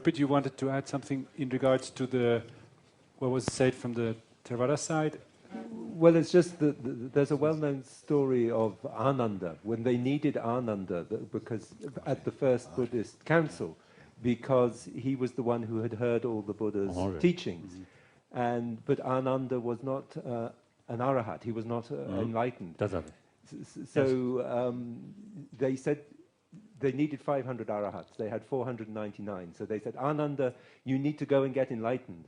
Rupit, you wanted to add something in regards to what was said from the Theravada side? Well, it's just that there's a well-known story of Ananda, when they needed Ananda, because at the first Buddhist council, because he was the one who had heard all the Buddha's teachings. But Ananda was not an arahat, he was not enlightened. So they said they needed 500 arahats, they had 499. So they said, Ananda, you need to go and get enlightened.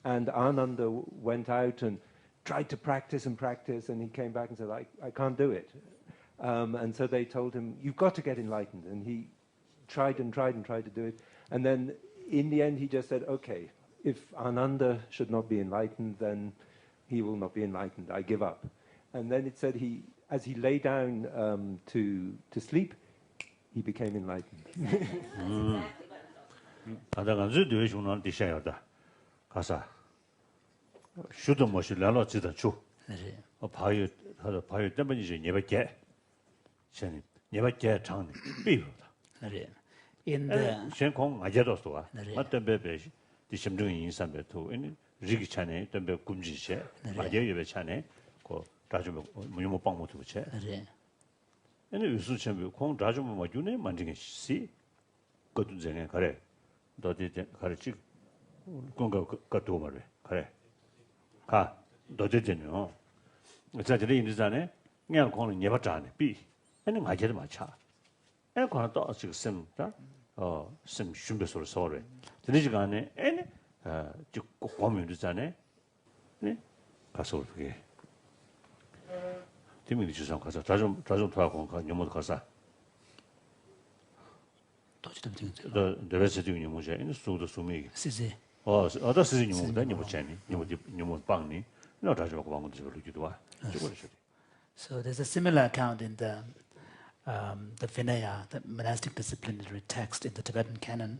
And Ananda went out and tried to practice, and he came back and said, I can't do it. And so they told him, you've got to get enlightened. And he tried to do it. And then in the end he just said, okay, if Ananda should not be enlightened, then he will not be enlightened. I give up. And then it said as he lay down to sleep, he became enlightened. In So there's a similar account in the Vinaya, the monastic disciplinary text in the Tibetan canon,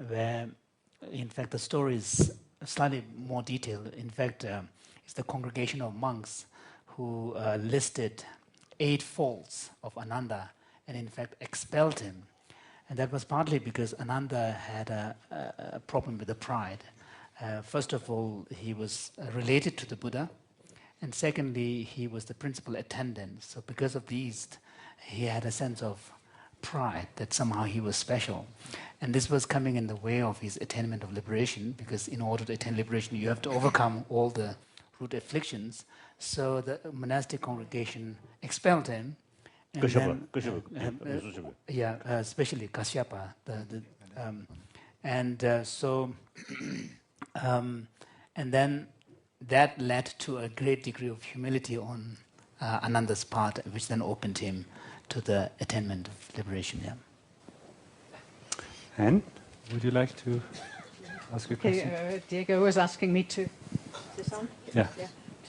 where, in fact, the story is slightly more detailed. In fact, it's the congregation of monks who listed 8 faults of Ananda and, in fact, expelled him. And that was partly because Ananda had a problem with the pride. First of all, he was related to the Buddha. And secondly, he was the principal attendant. So because of these, he had a sense of pride that somehow he was special. And this was coming in the way of his attainment of liberation, because in order to attain liberation, you have to overcome all the root afflictions. So the monastic congregation expelled him. And especially Kashyapa. And then that led to a great degree of humility on Ananda's part, which then opened him to the attainment of liberation. Yeah. Anne, would you like to ask a question? Diego was asking me to Yeah.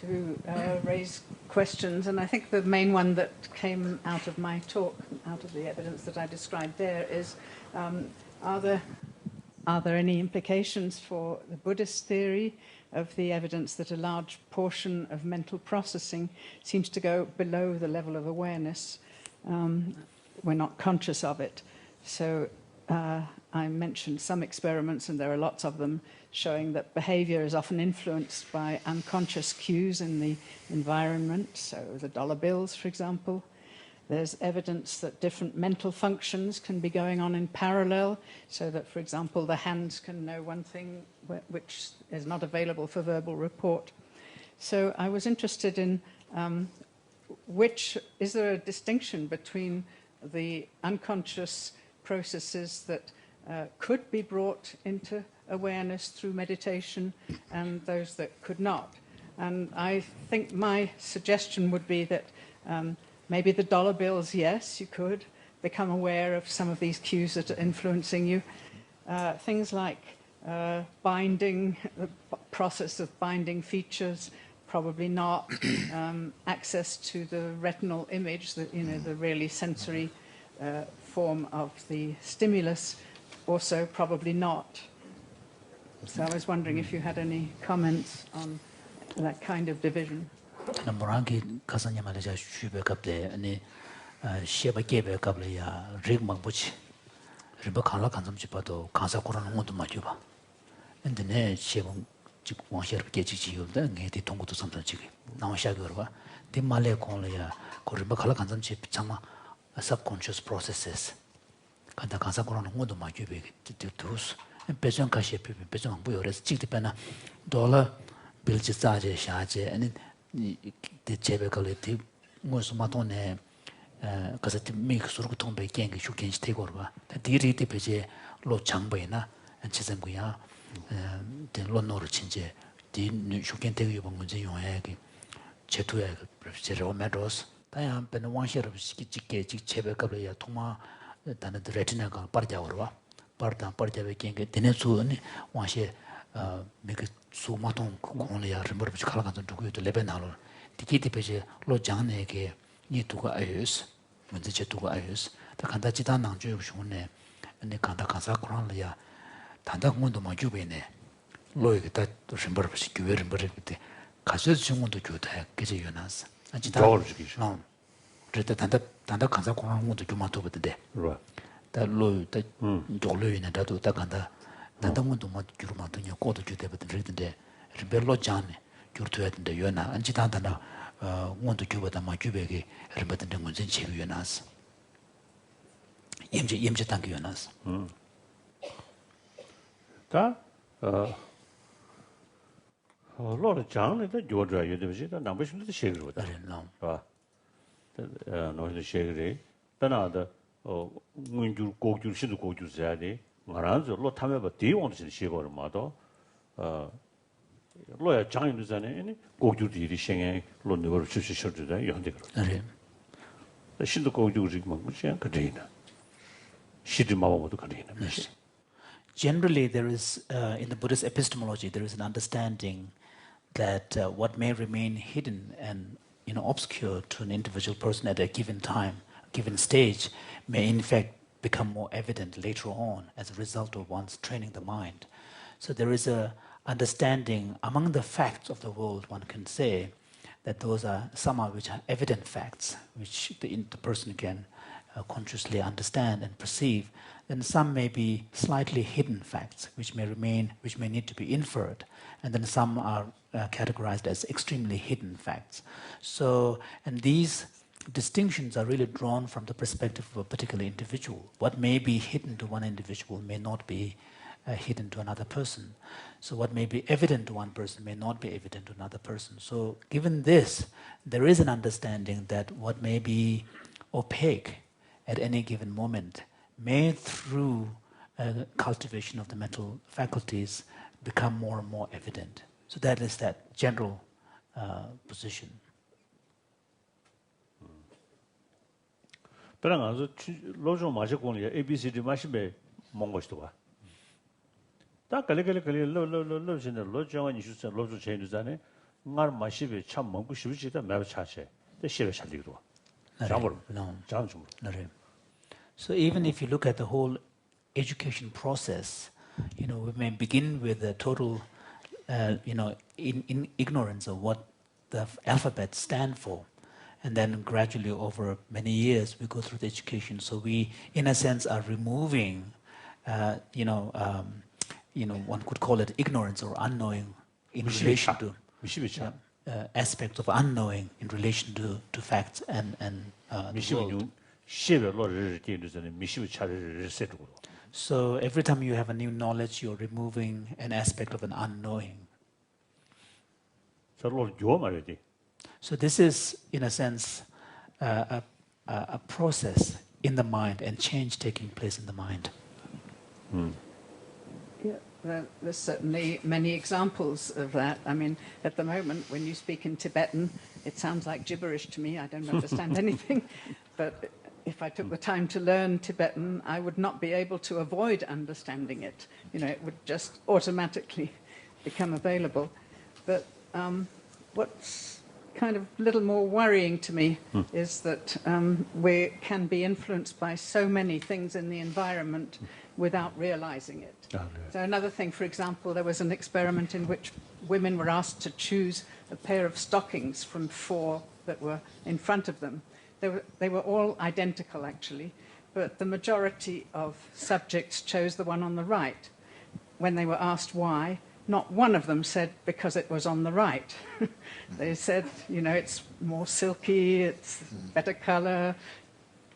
to raise questions, and I think the main one that came out of my talk, out of the evidence that I described there, is are there any implications for the Buddhist theory of the evidence that a large portion of mental processing seems to go below the level of awareness? We're not conscious of it. So I mentioned some experiments, and there are lots of them, showing that behavior is often influenced by unconscious cues in the environment, so the dollar bills, for example. There's evidence that different mental functions can be going on in parallel, so that, for example, the hands can know one thing which is not available for verbal report. So I was interested in is there a distinction between the unconscious processes that could be brought into awareness through meditation and those that could not? And I think my suggestion would be that maybe the dollar bills, yes, you could become aware of some of these cues that are influencing you. Things like binding, the process of binding features, probably not. Access to the retinal image, the really sensory form of the stimulus, also probably not. So I was wondering if you had any comments on that kind of division. rimba kala kanzam chipato kansa korana ngondo ma juba ende ne chebon chik wangsher ke chi yulda nge ti tongu to samsan chigi nawa sha gorwa de male kon ya ko rimba kala kanzam chi chama subconscious processes kanda kansa korana ngondo ma jube ti tus bejon ka she pe bejon bu yores chik de pena dola bilji saje shaje and de chebe kale ti ngos matone kasa ti mik surgu tongbe gengi shuken shi tegorwa diri ti peje lo changbe na chizem gu ya de lo nor chinje di shuken tegu yobong nje yoya ki chetuya je ro medros ta ya ben wan sher ki chike chik chebe kable ya thuma dana de retina ga parja warwa parda parja be gengi dene su ni wan she mik su matong kon ya rimbar bi khala kan du to leben halo diki ti peje lo jangne ke ni tu ga ayus 문제 제도가 아이스 다 간다 지다 낭주 쇼네 근데 간다 간사 코란이야 단다 공도 뭐 주베네 로이게 다 심버버시 교회를 버리게 가서 중문도 교다 그제 요나스 아지다 어 그때 단다 간사 코란 공도 좀 맞도 버데 다 로이 다 돌로이네 다도 다 간다 단다 공도 뭐 주로 맞더냐 고도 주대 버데 르벨로 잔네 주르토야 된다 요나 안지다 단다 원도 교보다 마 주베게 르버든 문제 제유나스 임제 단계 요나스 다 로르 장네도 조르야 유데비다 남부신도 셰그로다 봐 너도 셰그레 다나다 문주 고주 신도 고주 자리 말한저 로 타메바 디원도 셰고르 마도 로야 장인도 전에 고주들이 생에 론으로 주시셔도다 연대로. 네. 신도 고주지 뭐 그냥 그래이나. 시드 마법도 그래이나. Generally, there is in the Buddhist epistemology there is an understanding that what may remain hidden and obscure to an individual person at a given time, given stage, may in fact become more evident later on as a result of one's training the mind. So there is a understanding among the facts of the world, one can say that those are some are which are evident facts, which the person can consciously understand and perceive. Then some may be slightly hidden facts, which may remain, which may need to be inferred, and then some are categorized as extremely hidden facts. So, and these distinctions are really drawn from the perspective of a particular individual. What may be hidden to one individual may not be hidden to another person. So what may be evident to one person may not be evident to another person. So given this, there is an understanding that what may be opaque at any given moment may, through cultivation of the mental faculties, become more and more evident. So that is that general position. 그러나 로조 마시고는 ABCD 마시베 뭔것도 봐. 다 갈래갈래 로신의 로조가 이슈서 로조 체인도잖아요. 말 마시베 참 먹고 싶으시다 매우 차세. 대시에 살리기도. 잠으로. 잠좀. So even if you look at the whole education process, we may begin with a total in ignorance of what the alphabet stand for. And then gradually over many years we go through the education. So we, in a sense, are removing, one could call it ignorance or unknowing in relation to aspects of unknowing in relation to facts and the world. So every time you have a new knowledge, you're removing an aspect of an unknowing. So this is, in a sense, a process in the mind and change taking place in the mind. Yeah, there's certainly many examples of that. I mean, at the moment, when you speak in Tibetan, it sounds like gibberish to me. I don't understand anything. But if I took the time to learn Tibetan, I would not be able to avoid understanding it. It would just automatically become available. But what's kind of a little more worrying to me is that we can be influenced by so many things in the environment without realizing it. So another thing, for example, there was an experiment in which women were asked to choose a pair of stockings from 4 that were in front of them. They were all identical, actually, but the majority of subjects chose the one on the right. When they were asked why, not one of them said because it was on the right. They said, it's more silky, it's better color,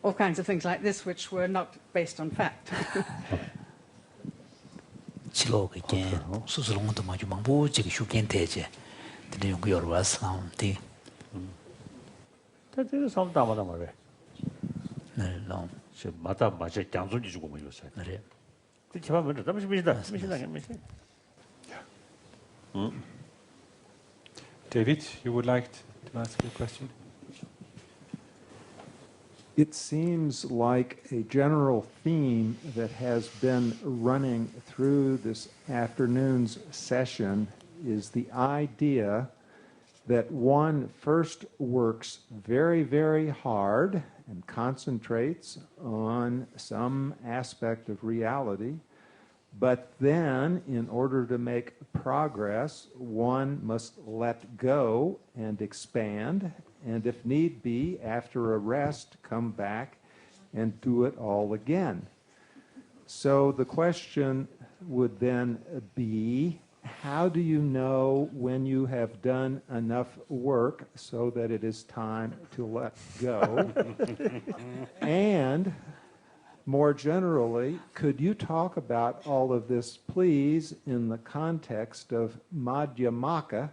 all kinds of things like this, which were not based on fact. David, you would like to ask a question? It seems like a general theme that has been running through this afternoon's session is the idea that one first works very, very hard and concentrates on some aspect of reality, but then in order to make progress, one must let go and expand, and if need be, after a rest, come back and do it all again. So the question would then be, how do you know when you have done enough work so that it is time to let go? And more generally, could you talk about all of this, please, in the context of Madhyamaka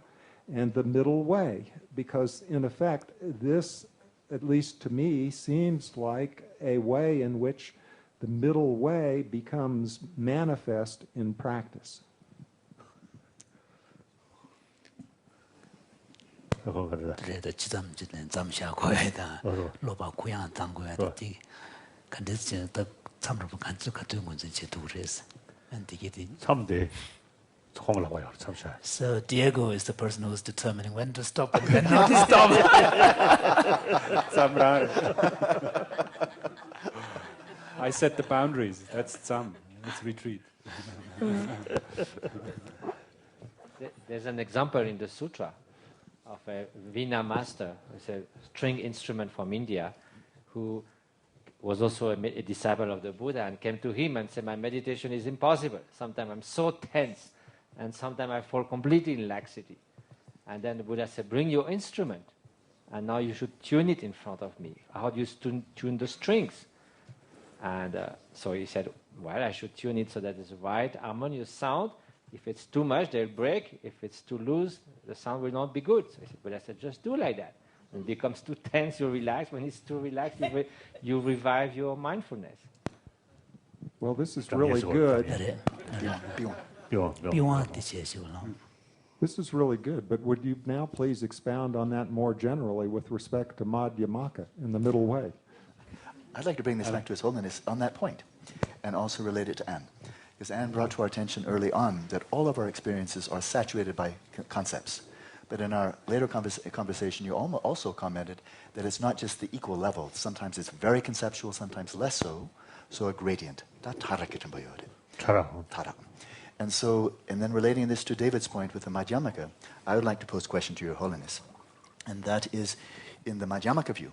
and the middle way? Because, in effect, this, at least to me, seems like a way in which the middle way becomes manifest in practice. So Diego is the person who's determining when to stop and when not to stop. I set the boundaries. That's Tsam. Let's retreat. There's an example in the sutra of a Veena master, who's a string instrument from India, who was also a disciple of the Buddha, and came to him and said, my meditation is impossible. Sometimes I'm so tense, and sometimes I fall completely in laxity. And then the Buddha said, bring your instrument, and now you should tune it in front of me. How do you tune the strings? And so he said, well, I should tune it so that it's right, harmonious sound. If it's too much, they'll break. If it's too loose, the sound will not be good. So he said, Buddha said, just do like that. When it becomes too tense, you relax. When it's too relaxed, you revive your mindfulness. Well, this is really good. This is really good, but would you now please expound on that more generally with respect to Madhyamaka in the middle way? I'd like to bring this back to His Holiness on that point, and also relate it to Anne. Because Anne brought to our attention early on that all of our experiences are saturated by concepts. But in our later conversation, you also commented that it's not just the equal level. Sometimes it's very conceptual, sometimes less so. So a gradient. And so, and then relating this to David's point with the Madhyamaka, I would like to pose a question to Your Holiness. And that is, in the Madhyamaka view,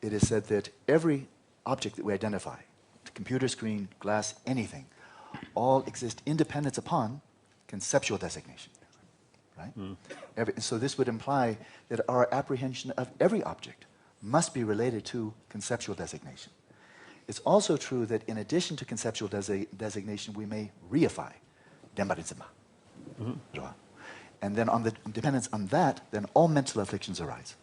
it is said that every object that we identify, the computer screen, glass, anything, all exist independent upon conceptual designation. Right? So this would imply that our apprehension of every object must be related to conceptual designation. It's also true that in addition to conceptual designation, we may reify. And then on the dependence on that, then all mental afflictions arise.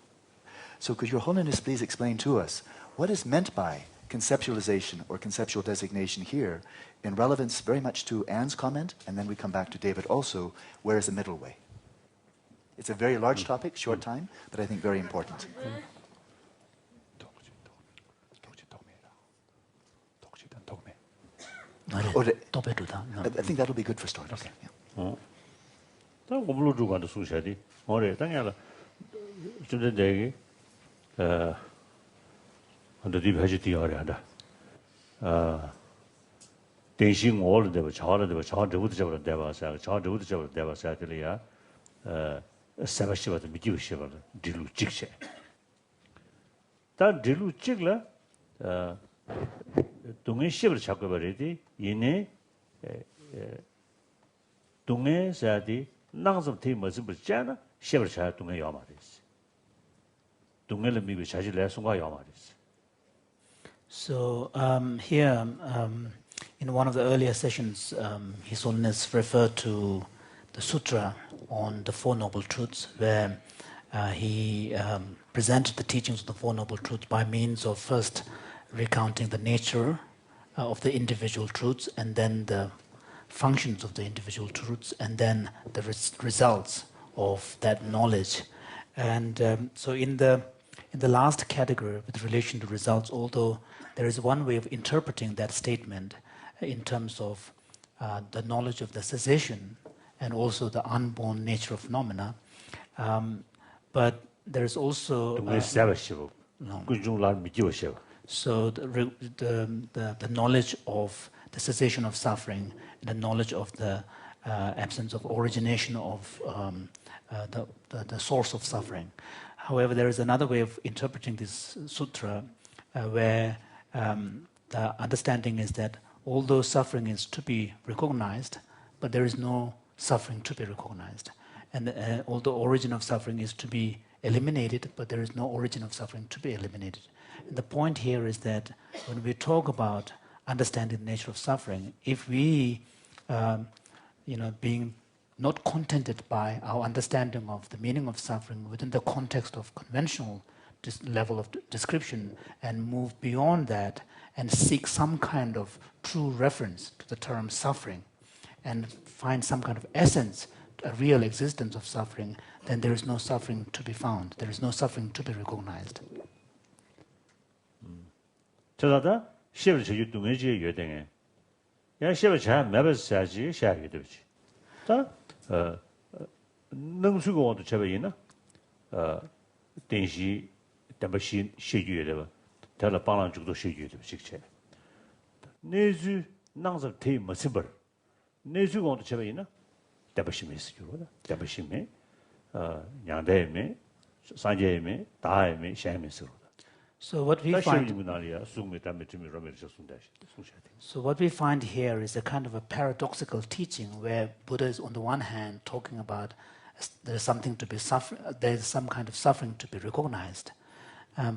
So could Your Holiness please explain to us what is meant by conceptualization or conceptual designation here in relevance very much to Anne's comment, and then we come back to David also, where is the middle way? It's a very large topic, short time, but I think very important. I think that'll be good for starters. Okay. Yeah. 동해 시를 잡고 버리디 이내 동해 사디 낭좀 대 뭐지 버잖아 시를 잘 동해 야마리스 동해를 미고 자질 내 송과 야마리스. So here, in one of the earlier sessions, His Holiness referred to the sutra on the Four Noble Truths, where he presented the teachings of the Four Noble Truths by means of first recounting the nature of the individual truths, and then the functions of the individual truths, and then the results of that knowledge. And so in the last category, with relation to results, although there is one way of interpreting that statement in terms of the knowledge of the cessation and also the unborn nature of phenomena, but there is also so the knowledge of the cessation of suffering, the knowledge of the absence of origination of the source of suffering. However, there is another way of interpreting this sutra where the understanding is that although suffering is to be recognized, but there is no suffering to be recognized. And although origin of suffering is to be eliminated, but there is no origin of suffering to be eliminated. And the point here is that when we talk about understanding the nature of suffering, if we, being not contented by our understanding of the meaning of suffering within the context of conventional level of description and move beyond that and seek some kind of true reference to the term suffering and find some kind of essence, a real existence of suffering, then there is no suffering to be found. There is no suffering to be recognized. 저다 시를 제주 동해지의 여댕에 야 시를 잘 매버서야지 샤게 되지. 다 능수고도 제베이나 den시 담바시 시주에다 달라 방랑 죽도 시주에다 식체. 내주 낭서 테 머스버 내주고도 제베이나 담바시메스 주로다. 담바시메 양대메 산제메 다에메 샤메스. So what we find here is a kind of a paradoxical teaching where Buddha is on the one hand talking about there is something to be there is some kind of suffering to be recognized,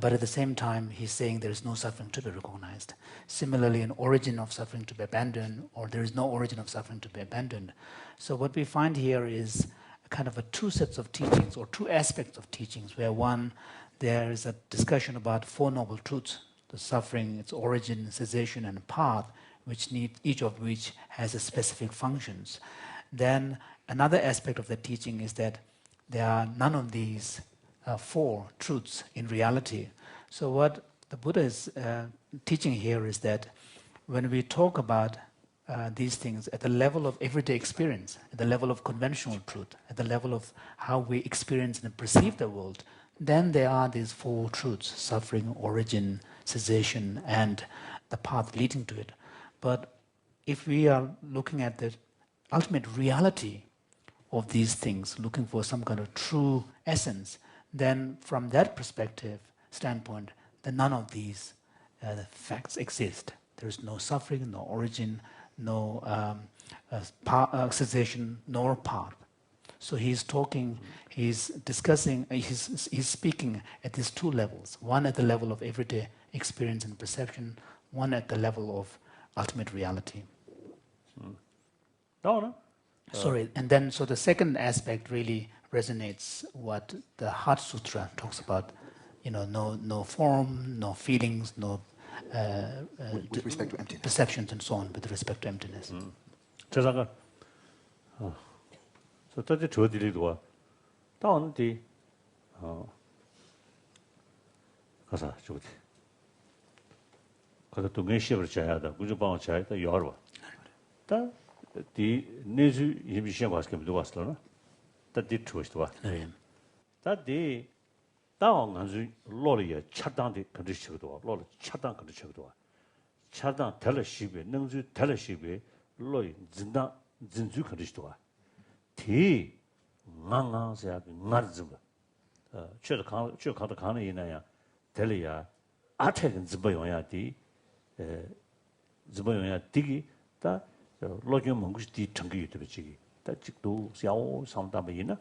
but at the same time he's saying there is no suffering to be recognized. Similarly, an origin of suffering to be abandoned, or there is no origin of suffering to be abandoned. So what we find here is a kind of two sets of teachings or two aspects of teachings, where one, there is a discussion about Four Noble Truths, the suffering, its origin, cessation, and path, each of which has a specific functions. Then another aspect of the teaching is that there are none of these four truths in reality. So what the Buddha is teaching here is that when we talk about these things at the level of everyday experience, at the level of conventional truth, at the level of how we experience and perceive the world, then there are these four truths: suffering, origin, cessation, and the path leading to it. But if we are looking at the ultimate reality of these things, looking for some kind of true essence, then from that perspective, standpoint, then none of these facts exist. There is no suffering, no origin, no cessation, nor path. So he's discussing, he's speaking at these two levels. One at the level of everyday experience and perception, one at the level of ultimate reality. Sorry, and then so the second aspect really resonates what the Heart Sutra talks about. No form, no feelings, no with respect to emptiness. Perceptions and so on with respect to emptiness. So that's the dilido. Down the Kasa Judy. Because to get shiver chayada, Gujabang Chayada, Yorwa. That the Nizu Yimishan was came to us, that did twist what. That day, down and Lolly, chat down the condition door, Lolly, chat down condition door. Chat down teleshibe, Nunzu teleshibe, Loy, Zinzu condition door. 티 망앙세야 나르즈바 쳬르칸 칸이나야 델리야 아테근 즈바요야디 zimboya digi ta logyo mongus di changgi yude chigi ta chikdo xiao samda bayina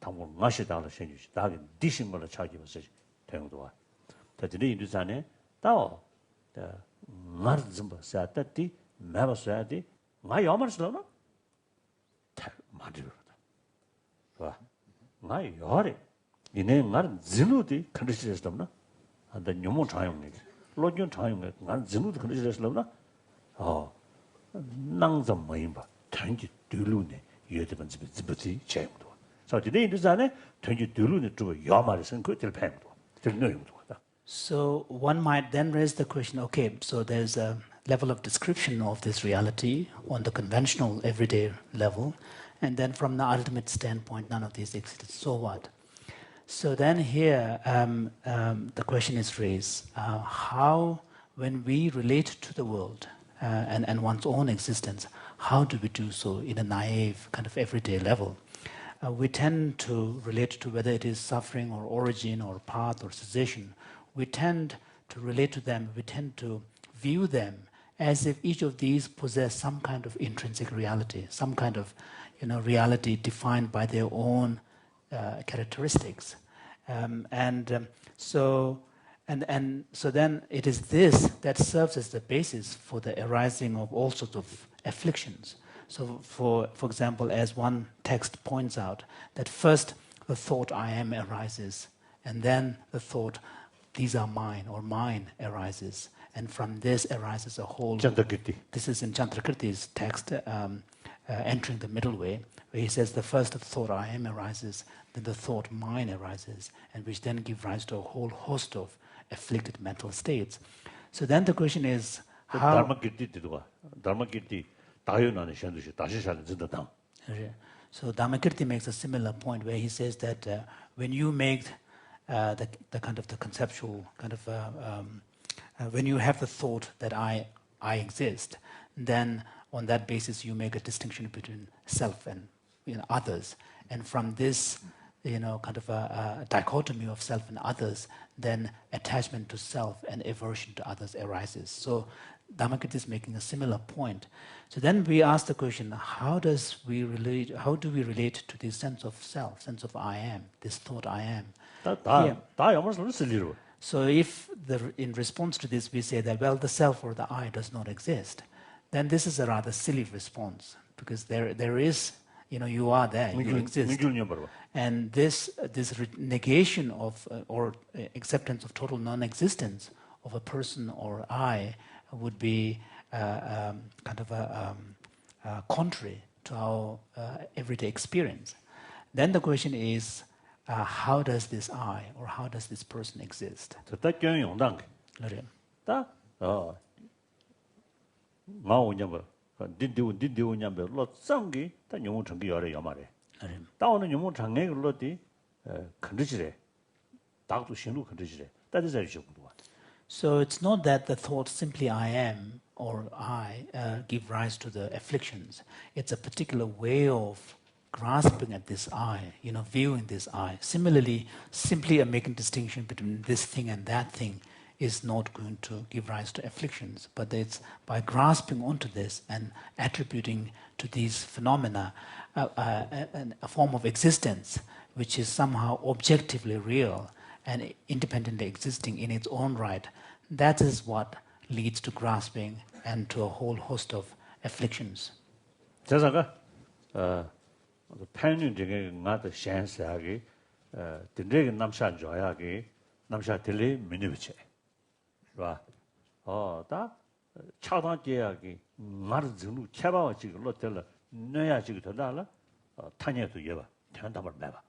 당고 마시다를 생기지 다게 디신 걸로 차기 버서 되는 거야. 다들 인도산에 따오 말 좀 봐서 따티 매버서야지 나 여만스러나 말이로다. 봐. 나 여래 이내 말 진우디 컨디션스dom나 한다 녀모 차용네. 로견 차용네. 난 진우디 컨디션스dom나 낭좀 뭐임 봐. 단지 둘루네. 여대번 집지 차용도. So today in Duzane, 22 to Yamaris could tell Pam. So one might then raise the question, okay, so there's a level of description of this reality on the conventional everyday level, and then from the ultimate standpoint, none of these exists. So what? So then here, the question is raised, how, when we relate to the world and one's own existence, how do we do so in a naive kind of everyday level? We tend to relate to whether it is suffering or origin or path or cessation. We tend to relate to them, we tend to view them as if each of these possess some kind of intrinsic reality, some kind of reality defined by their own characteristics. So then it is this that serves as the basis for the arising of all sorts of afflictions. So for example, as one text points out, that first the thought I am arises, and then the thought these are mine or mine arises, and from this arises a whole... This is in Chandrakirti's text, entering the middle way, where he says the first thought I am arises, then the thought mine arises, and which then give rise to a whole host of afflicted mental states. So then the question is how... So Dharmakirti makes a similar point where he says that when you make the kind of the conceptual kind of when you have the thought that I exist, then on that basis you make a distinction between self and others, and from this kind of a dichotomy of self and others, then attachment to self and aversion to others arises. So Dharmakirti is making a similar point. So then we ask the question, how do we relate to this sense of self, sense of I am, this thought I am? So if in response to this we say that, well, the self or the I does not exist, then this is a rather silly response, because there is, you are there, you exist. And this negation of or acceptance of total non-existence of a person or I would be kind of contrary to our everyday experience. Then the question is, how does this I or how does this person exist? So it's not that the thought simply I am or I give rise to the afflictions. It's a particular way of grasping at this I, viewing this I. Similarly, simply making distinction between this thing and that thing is not going to give rise to afflictions, but it's by grasping onto this and attributing to these phenomena a form of existence which is somehow objectively real and independently existing in its own right. That is what leads to grasping and to a whole host of afflictions. 팬님 중에 나도 챈스하게 된대게 남산 좋아하게 남산 들리 미니비체 봐. 다 차단제하게 말 주는 차바와 지금 로텔라 너야 지금 더달라 타녀도 예봐. 탄다버 매봐.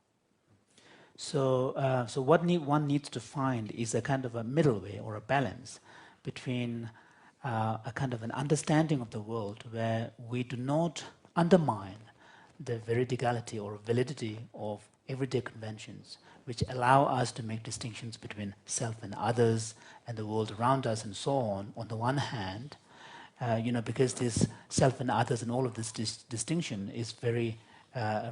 So what one needs to find is a kind of a middle way or a balance between a kind of an understanding of the world where we do not undermine the veridicality or validity of everyday conventions which allow us to make distinctions between self and others and the world around us and so on the one hand, because this self and others and all of this distinction is very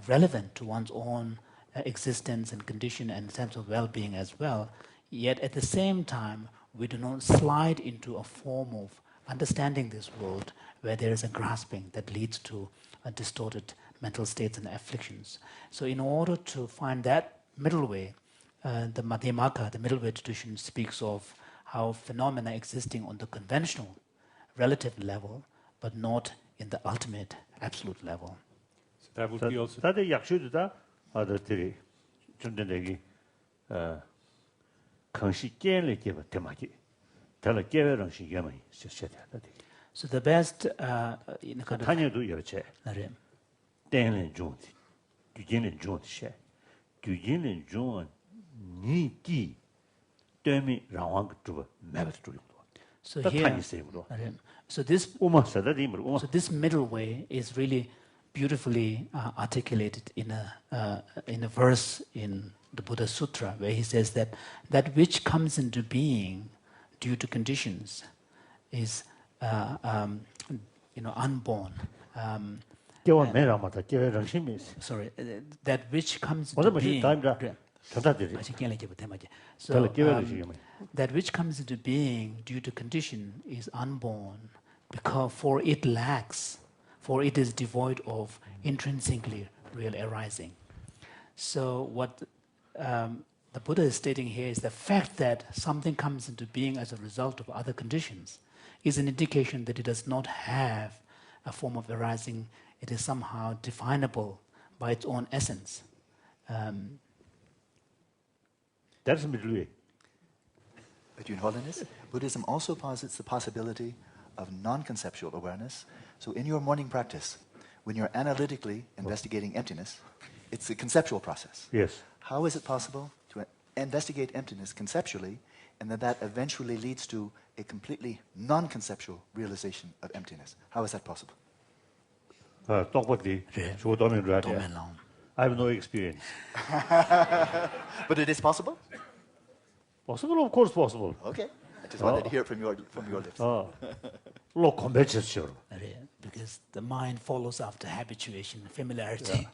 relevant to one's own existence and condition and sense of well-being as well, yet at the same time we do not slide into a form of understanding this world where there is a grasping that leads to distorted mental states and afflictions. So in order to find that middle way, the Madhyamaka, the middle way tradition, speaks of how phenomena existing on the conventional relative level, but not in the ultimate absolute level. So that would be also... 다들 약속이다. 아들들이 준대내기 강시 깨를 깨봐 대마기. 달라 깨베랑 시게만 시셔야 돼. So the best in kind of 단여도 여체. 나름. 땡은 좋지. 규진은 좋지. 규진은 좋은 니기 때문에 라왕 그 매버도 좀. So here, so this middle way is really beautifully articulated in a verse in the Buddha Sutra, where he says that which comes into being due to conditions is unborn. Sorry, that which comes into being. So that which comes into being due to condition is unborn, because for it lacks, for it is devoid of intrinsically real arising. So what the Buddha is stating here is the fact that something comes into being as a result of other conditions is an indication that it does not have a form of arising. It is somehow definable by its own essence. That's the middle way. But Your Holiness, Buddhism also posits the possibility of non-conceptual awareness. So in your morning practice, when you're analytically investigating emptiness, it's a conceptual process. Yes. How is it possible to investigate emptiness conceptually, and that eventually leads to a completely non-conceptual realization of emptiness? How is that possible? I have no experience. But it is possible? Possible, of course possible. Okay. I just wanted to hear it from your lips. Because the mind follows after habituation, familiarity.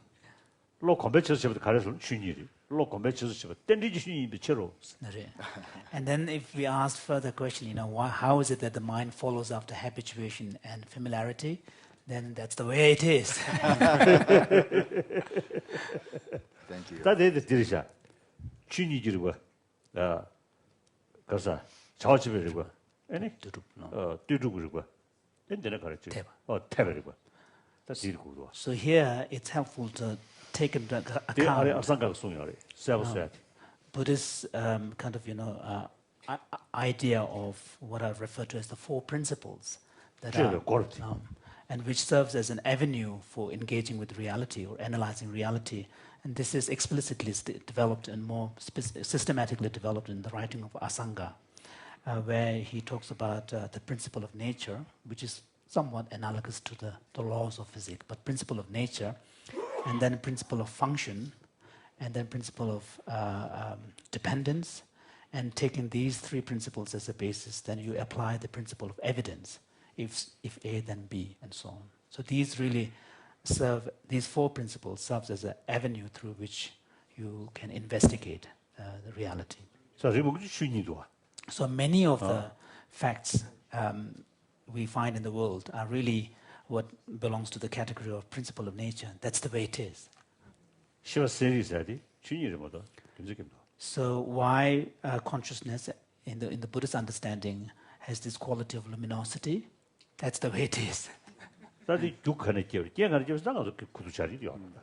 And then if we ask further question, how is it that the mind follows after habituation and familiarity? Then that's the way it is. Thank you. 다 내가 들으셔. 춘이지르고 가서 자원집에르고 아니 뚜루그르고 엔데나 가르쳐. 태버르고. 다 지르고. So here it's helpful to take into account Buddhist kind of idea of what I refer to as the four principles that are and which serves as an avenue for engaging with reality or analyzing reality. And this is explicitly developed and more systematically developed in the writing of Asanga, where he talks about the principle of nature, which is somewhat analogous to the laws of physics, but principle of nature, and then principle of function, and then principle of dependence. And taking these three principles as a basis, then you apply the principle of evidence. If A, then B, and so on. So these really serve, these four principles serves as an avenue through which you can investigate the reality. So many of the facts we find in the world are really what belongs to the category of principle of nature. That's the way it is. So why consciousness in the Buddhist understanding has this quality of luminosity? That's the way it is.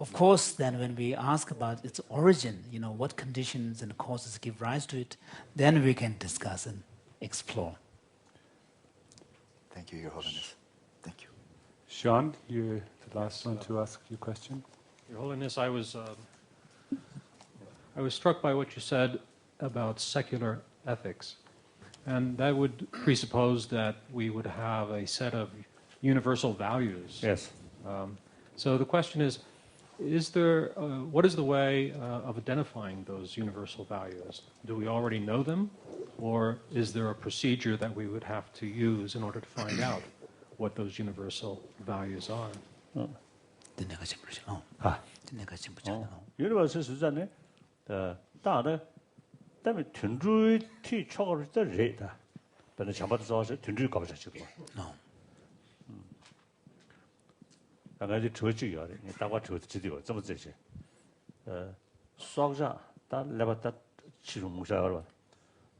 Of course, then when we ask about its origin, what conditions and causes give rise to it, then we can discuss and explore. Thank you, Your Holiness. Thank you. Sean, you're the last one to ask your question. Your Holiness, I was struck by what you said about secular ethics. And that would presuppose that we would have a set of universal values. Yes. So the question is there, what is the way of identifying those universal values? Do we already know them? Or is there a procedure that we would have to use in order to find out what those universal values are? Universal 수준에 다들 때문에 전주의 티 초과를 때 레다 근데 잠바도 써서 든들 가보자 지금. 강아지 저지요. 다과 저지요. 좀 저지. 수학자 다 레바다 지금 무사하러.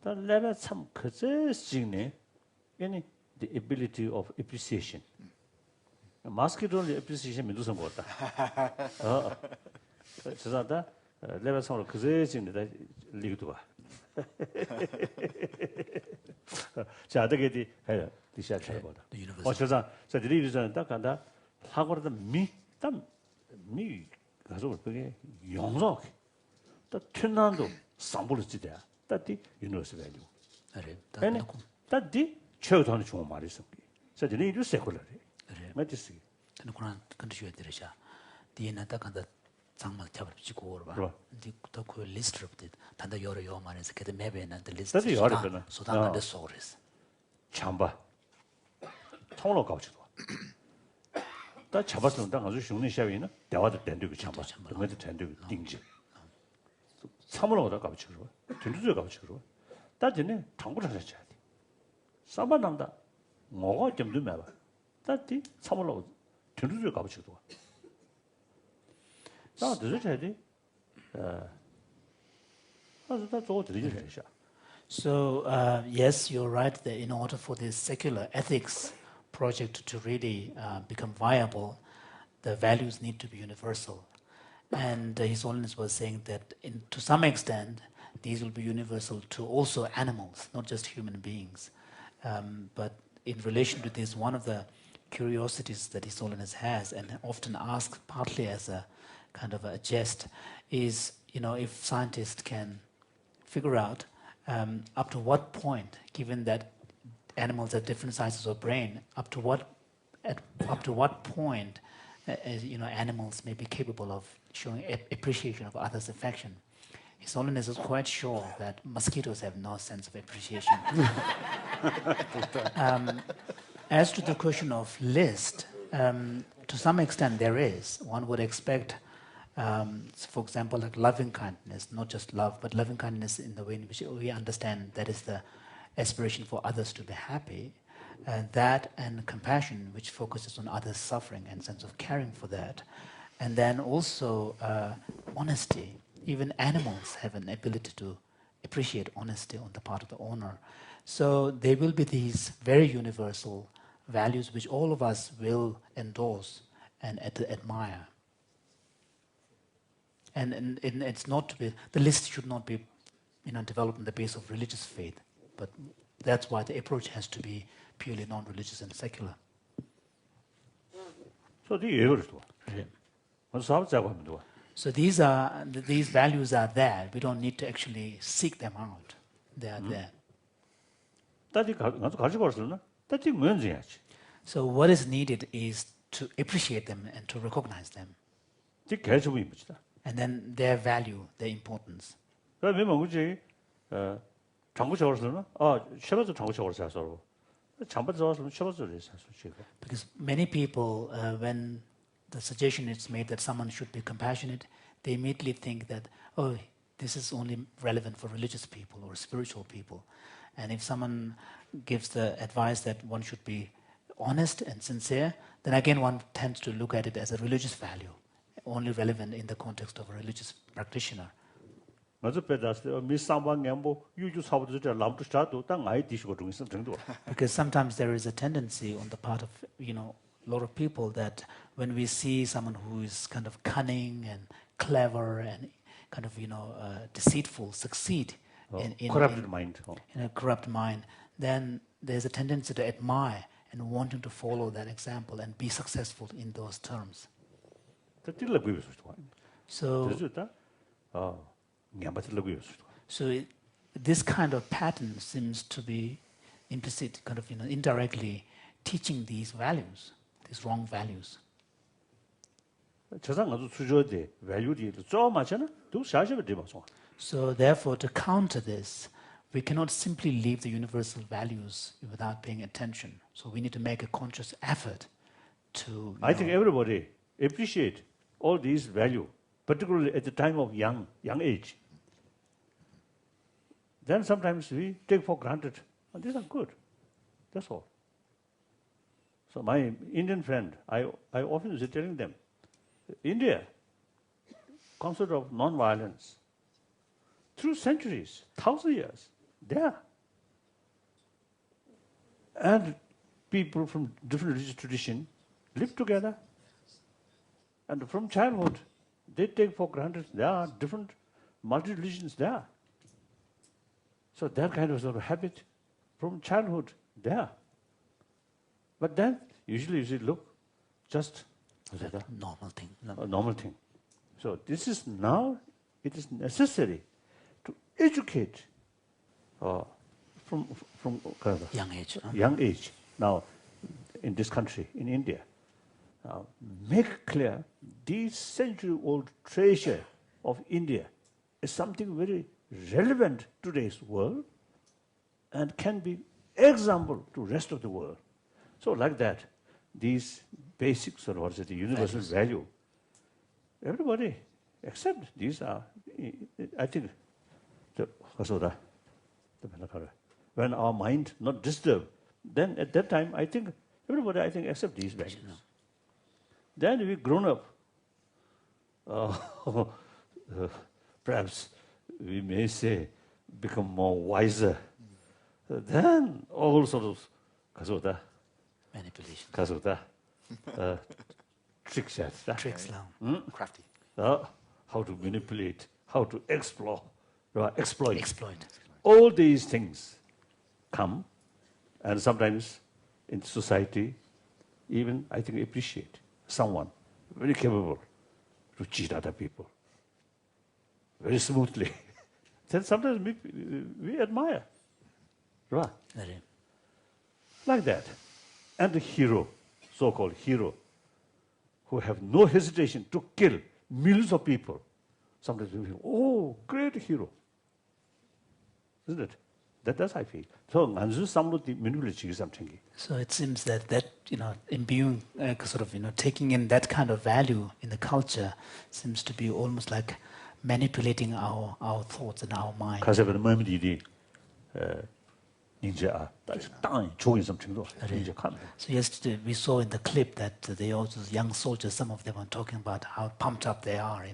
다 레바 참 그제 signé any the ability of appreciation. 마스크도 appreciation 민두선 거다. 저자다 레바 상으로 그제 signé 리그도 봐. 자, 어떻게 해요? 디시아 차려보다. 저자 저들이 이르잖아. 딱 간다. 하고라도 미 가서 그게 용서. 또 튼난도 상불지대. 따디 유니버스 밸류. 그래. 아니, 따디 최고의 좋은 말이 있어. 저들이 이르 세콜러리. 그래. 맞지? 근데 그런 컨디션이 되려자. 뒤에는 딱 간다. 장막 잡아지고 봐. 근데 그 리스트 업데 단다 여러 요만에서 그때 맵에는 리스트. 따디 여러분은 소단한테 소리스. 참바. 통로 가지고. 다 잡았으면 딱 아주 쉬운 시합이나 대화도 된다고 참바. 그것도 된다고 띵지. 삼으로 오다 가지고. 된두도 가지고. 따지네 정보를 하셔야 돼. 싸바남다. 뭐가 좀 좀 해봐. 따디 삼으로 된두도 가지고. 자, 되셔야 돼. 다 저거 드리셔야. So, yes, you're right that in order for this secular ethics project to really become viable, the values need to be universal. And His Holiness was saying that to some extent, these will be universal to also animals, not just human beings. But in relation to this, one of the curiosities that His Holiness has, and often asks partly as a kind of a jest, is, if scientists can figure out up to what point, given that animals have different sizes of brain, up to what point, animals may be capable of showing appreciation of others' affection. His Holiness is quite sure that mosquitoes have no sense of appreciation. As to the question of list, to some extent there is. One would expect, for example, like loving kindness, not just love, but loving kindness in the way in which we understand that is the aspiration for others to be happy. That and compassion, which focuses on others' suffering and sense of caring for that. And then also honesty. Even animals have an ability to appreciate honesty on the part of the owner. So there will be these very universal values which all of us will endorse and admire. And it's not to be, the list should not be developed on the basis of religious faith, but that's why the approach has to be purely non-religious and secular. So these values are there. We don't need to actually seek them out. They are there. So what is needed is to appreciate them and to recognize them. And then their value, their importance. Because many people, when the suggestion is made that someone should be compassionate, they immediately think that, oh, this is only relevant for religious people or spiritual people. And if someone gives the advice that one should be honest and sincere, then again one tends to look at it as a religious value, only relevant in the context of a religious practitioner. Because sometimes there is a tendency on the part of a lot of people that when we see someone who is kind of cunning and clever and kind of deceitful succeed in a corrupt mind, then there's a tendency to admire and wanting to follow that example and be successful in those terms. So this kind of pattern seems to be implicit, kind of indirectly teaching these values, these wrong values. So therefore, to counter this, we cannot simply leave the universal values without paying attention. So we need to make a conscious effort to... I think everybody appreciate all these values, particularly at the time of young age. Then sometimes we take for granted, these are good. That's all. So my Indian friend, I often is telling them, India, concept of non-violence, through centuries, 1,000 years, there. And people from different religious traditions live together. And from childhood, they take for granted there are different multi-religions there. So that kind of sort of habit from childhood there. But then, usually you see, look, just a normal thing. A normal thing. So this is now, it is necessary to educate from young age. Young age. Now, in this country, in India, make clear this century-old treasure of India is something very relevant to today's world and can be example to rest of the world. So like that, these basic sort of, the universal value, everybody accept these are, I think, when our mind not disturbed, then at that time, I think, everybody, accept these values. Then we grown up, perhaps we may say, become more wiser. Then all sort of manipulation, tricks, crafty. How to manipulate, how to exploit. All these things come, and sometimes in society, even I think appreciate someone very capable to cheat other people very smoothly. Then sometimes we admire, right? Like that. And the hero, so-called hero, who have no hesitation to kill millions of people. Sometimes we feel, oh, great hero. Isn't it? That's how I feel. So it seems that imbuing, taking in that kind of value in the culture seems to be almost like manipulating our thoughts and our mind. So yesterday we saw in the clip that they also, young soldiers, some of them are talking about how pumped up they are.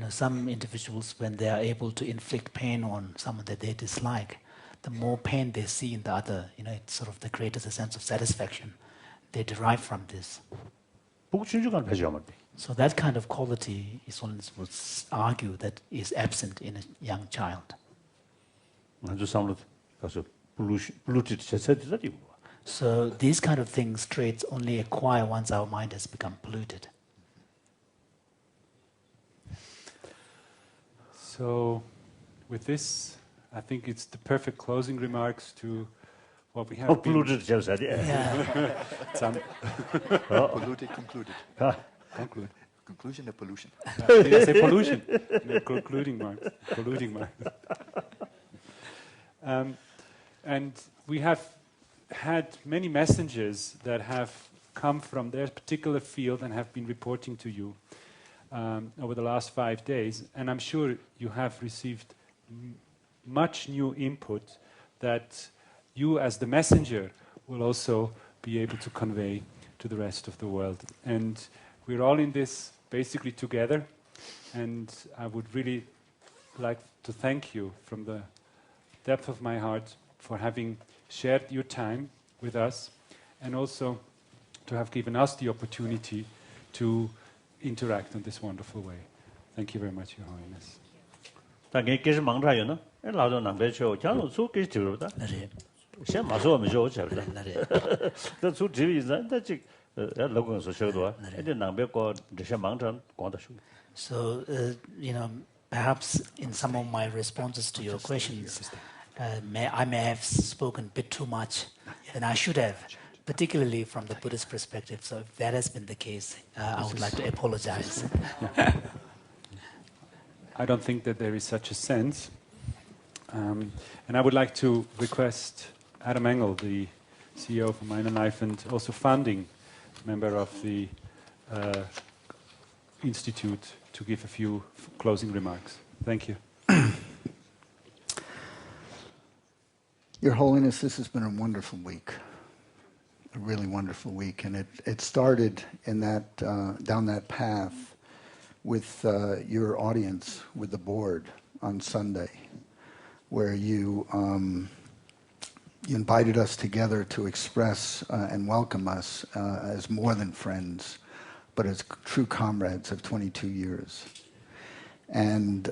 Some individuals, when they are able to inflict pain on someone that they dislike, the more pain they see in the other, it's sort of the greatest sense of satisfaction they derive from this. So that kind of quality is one would argue that is absent in a young child. So these kind of things, traits, only acquire once our mind has become polluted. So with this, I think it's the perfect closing remarks to what we have polluted, just said, Polluted, concluded. Conclude. Conclusion of pollution. Did I say pollution? No, concluding marks. Polluting marks. And we have had many messengers that have come from their particular field and have been reporting to you over the last 5 days. And I'm sure you have received much new input that you as the messenger will also be able to convey to the rest of the world. And we're all in this basically together, and I would really like to thank you from the depth of my heart for having shared your time with us, and also to have given us the opportunity to interact in this wonderful way. Thank you very much, Your Holiness. So, perhaps in some of my responses to your questions, I may have spoken a bit too much than I should have, particularly from the Buddhist perspective. So if that has been the case, I would like to apologize. I don't think that there is such a sense. And I would like to request Adam Engel, the CEO of Minor Life and also founding member of the Institute to give a few closing remarks. Thank you. Your Holiness, this has been a wonderful week, a really wonderful week, and it started in that down that path with your audience, with the board on Sunday, where you invited us together to express and welcome us as more than friends, but as true comrades of 22 years. And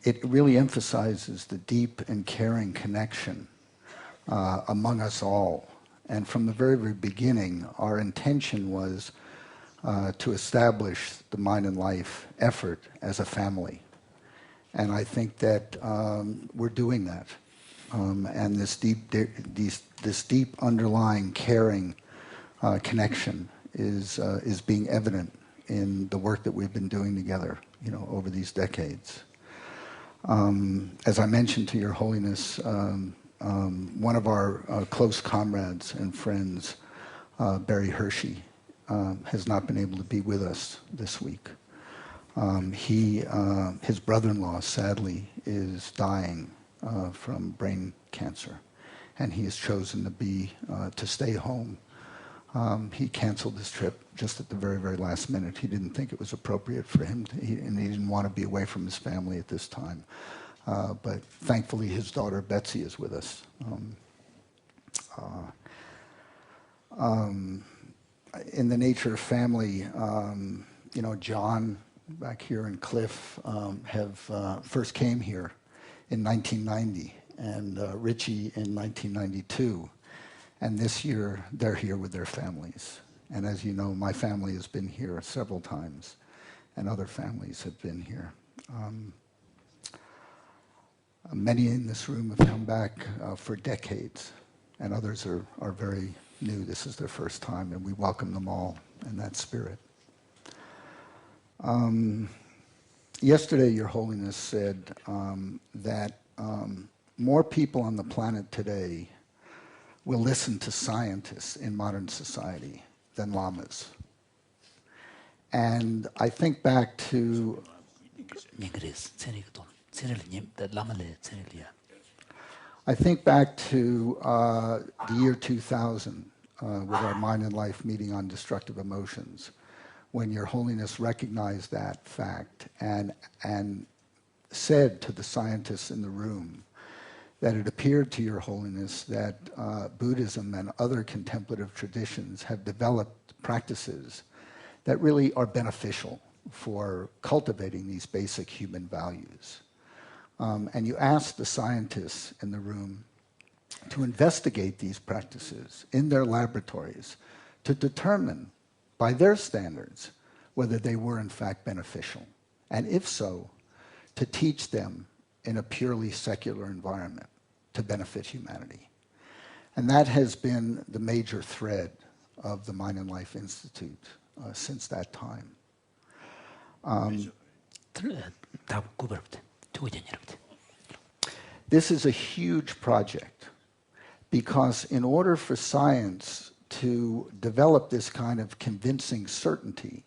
it really emphasizes the deep and caring connection among us all. And from the very, very beginning, our intention was to establish the Mind and Life effort as a family. And I think that we're doing that. And this deep underlying caring connection is being evident in the work that we've been doing together, over these decades. As I mentioned to Your Holiness, one of our close comrades and friends, Barry Hershey, has not been able to be with us this week. His brother-in-law, sadly, is dying from brain cancer, and he has chosen to stay home. He canceled his trip just at the very, very last minute. He didn't think it was appropriate for him, and he didn't want to be away from his family at this time. But thankfully, his daughter Betsy is with us. In the nature of family, John back here and Cliff have first came here in 1990, and Richie in 1992. And this year, they're here with their families. And as you know, my family has been here several times, and other families have been here. Many in this room have come back for decades, and others are very new. This is their first time, and we welcome them all in that spirit. Yesterday, Your Holiness said that more people on the planet today will listen to scientists in modern society than lamas. And I think back to the year 2000 with our Mind and Life meeting on destructive emotions, when Your Holiness recognized that fact and said to the scientists in the room that it appeared to Your Holiness that Buddhism and other contemplative traditions have developed practices that really are beneficial for cultivating these basic human values. And you asked the scientists in the room to investigate these practices in their laboratories to determine, by their standards, whether they were in fact beneficial. And if so, to teach them in a purely secular environment to benefit humanity. And that has been the major thread of the Mind and Life Institute since that time. This is a huge project because in order for science to develop this kind of convincing certainty,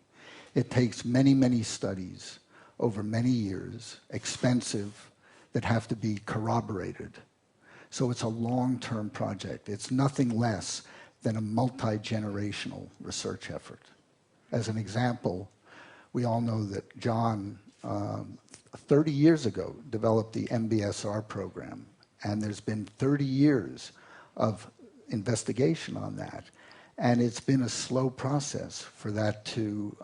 it takes many, many studies over many years, expensive, that have to be corroborated. So it's a long-term project. It's nothing less than a multi-generational research effort. As an example, we all know that John, 30 years ago, developed the MBSR program, and there's been 30 years of investigation on that. And it's been a slow process for that to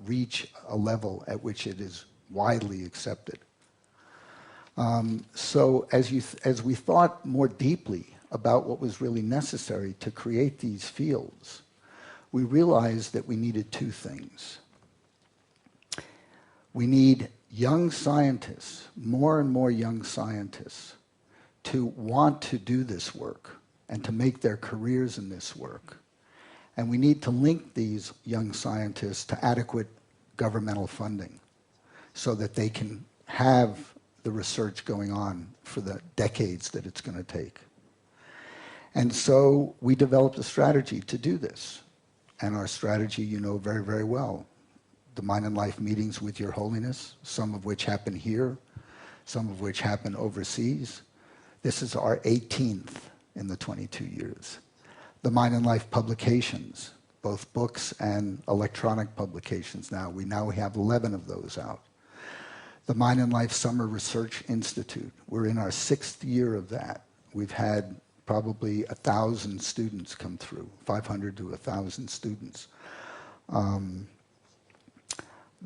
reach a level at which it is widely accepted. So as we thought more deeply about what was really necessary to create these fields, we realized that we needed two things. We need young scientists, more and more young scientists, to want to do this work and to make their careers in this work. And we need to link these young scientists to adequate governmental funding so that they can have the research going on for the decades that it's going to take. And so we developed a strategy to do this. And our strategy you know very, very well. the Mind and Life meetings with Your Holiness, some of which happen here, some of which happen overseas. This is our 18th in the 22 years. The Mind and Life publications, both books and electronic publications now. We now have 11 of those out. The Mind and Life Summer Research Institute. We're in our 6th year of that. We've had probably 1,000 students come through, 500 to 1,000 students.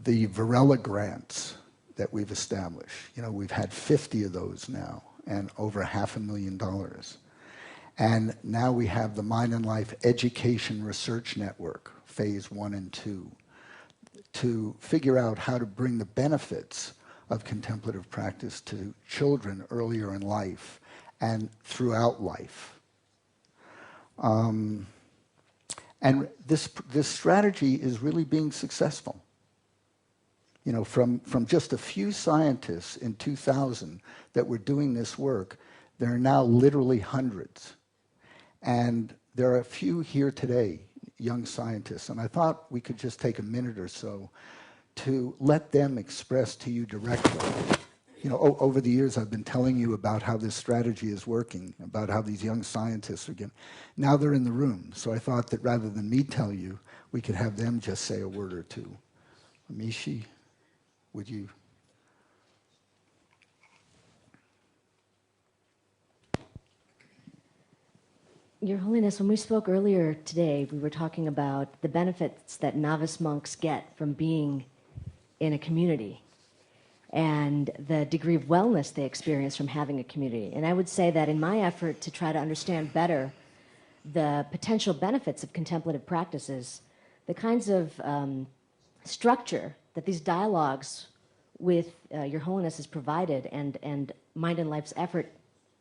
The Varela grants that we've established, we've had 50 of those now, and over $500,000. And now we have the Mind and Life Education Research Network, phase 1 and 2, to figure out how to bring the benefits of contemplative practice to children earlier in life and throughout life. And this strategy is really being successful. From just a few scientists in 2000 that were doing this work, there are now literally hundreds. And there are a few here today, young scientists, and I thought we could just take a minute or so to let them express to you directly. Over the years I've been telling you about how this strategy is working, about how these young scientists are getting. Now they're in the room, so I thought that rather than me tell you, we could have them just say a word or two. Amishi, would you? Your Holiness, when we spoke earlier today, we were talking about the benefits that novice monks get from being in a community and the degree of wellness they experience from having a community. And I would say that in my effort to try to understand better the potential benefits of contemplative practices, the kinds of structure that these dialogues with Your Holiness has provided and Mind and Life's effort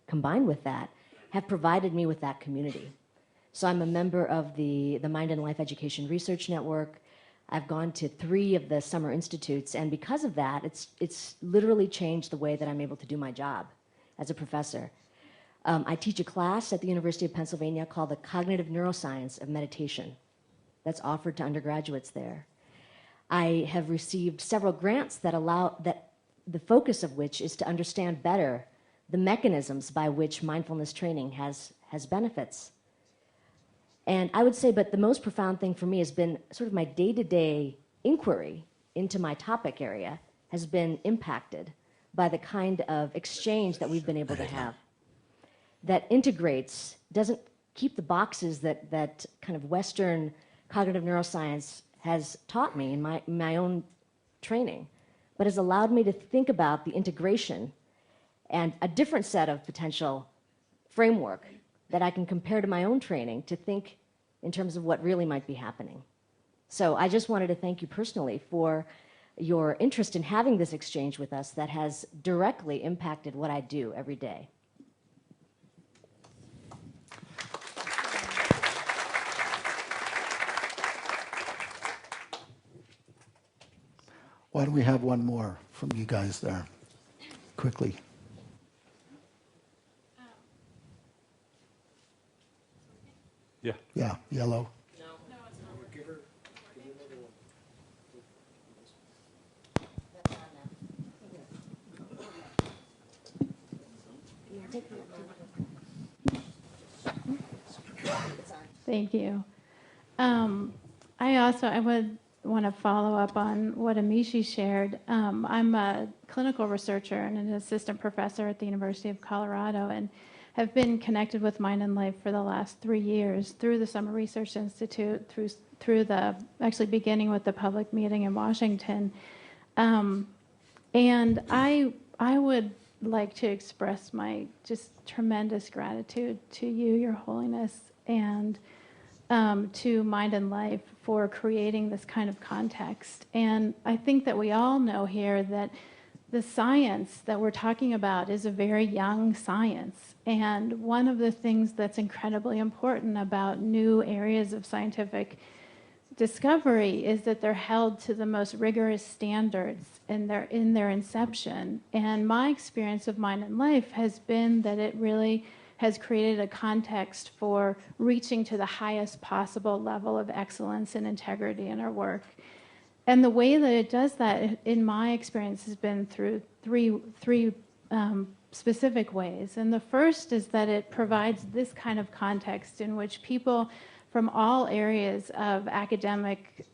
combined with that have provided me with that community. So I'm a member of the Mind and Life Education Research Network. I've gone to 3 of the summer institutes, and because of that, it's literally changed the way that I'm able to do my job as a professor. I teach a class at the University of Pennsylvania called the Cognitive Neuroscience of Meditation. That's offered to undergraduates there. I have received several grants that the focus of which is to understand better the mechanisms by which mindfulness training has benefits. And I would say, but the most profound thing for me has been sort of my day-to-day inquiry into my topic area has been impacted by the kind of exchange that we've been able to have that integrates, doesn't keep the boxes that kind of Western cognitive neuroscience has taught me in my own training, but has allowed me to think about the integration and a different set of potential framework that I can compare to my own training to think in terms of what really might be happening. So I just wanted to thank you personally for your interest in having this exchange with us that has directly impacted what I do every day. Why don't we have one more from you guys there, quickly. Yeah. Yeah, yellow. Thank you. I would want to follow up on what Amishi shared. I'm a clinical researcher and an assistant professor at the University of Colorado, and have been connected with Mind and Life for the last 3 years through the Summer Research Institute, through the actually beginning with the public meeting in Washington, and I would like to express my just tremendous gratitude to you, Your Holiness, and to Mind and Life for creating this kind of context. And I think that we all know here that the science that we're talking about is a very young science. And one of the things that's incredibly important about new areas of scientific discovery is that they're held to the most rigorous standards in their inception. And my experience of Mind and Life has been that it really has created a context for reaching to the highest possible level of excellence and integrity in our work. And the way that it does that, in my experience, has been through three specific ways. And the first is that it provides this kind of context in which people from all areas of academic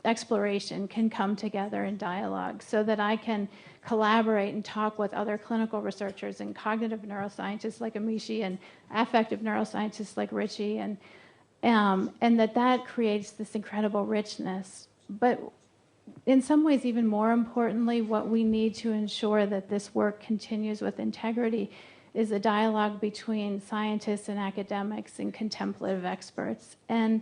exploration can come together in dialogue, so that I can collaborate and talk with other clinical researchers and cognitive neuroscientists like Amishi and affective neuroscientists like Richie, and that creates this incredible richness. But in some ways, even more importantly, what we need to ensure that this work continues with integrity is a dialogue between scientists and academics and contemplative experts. And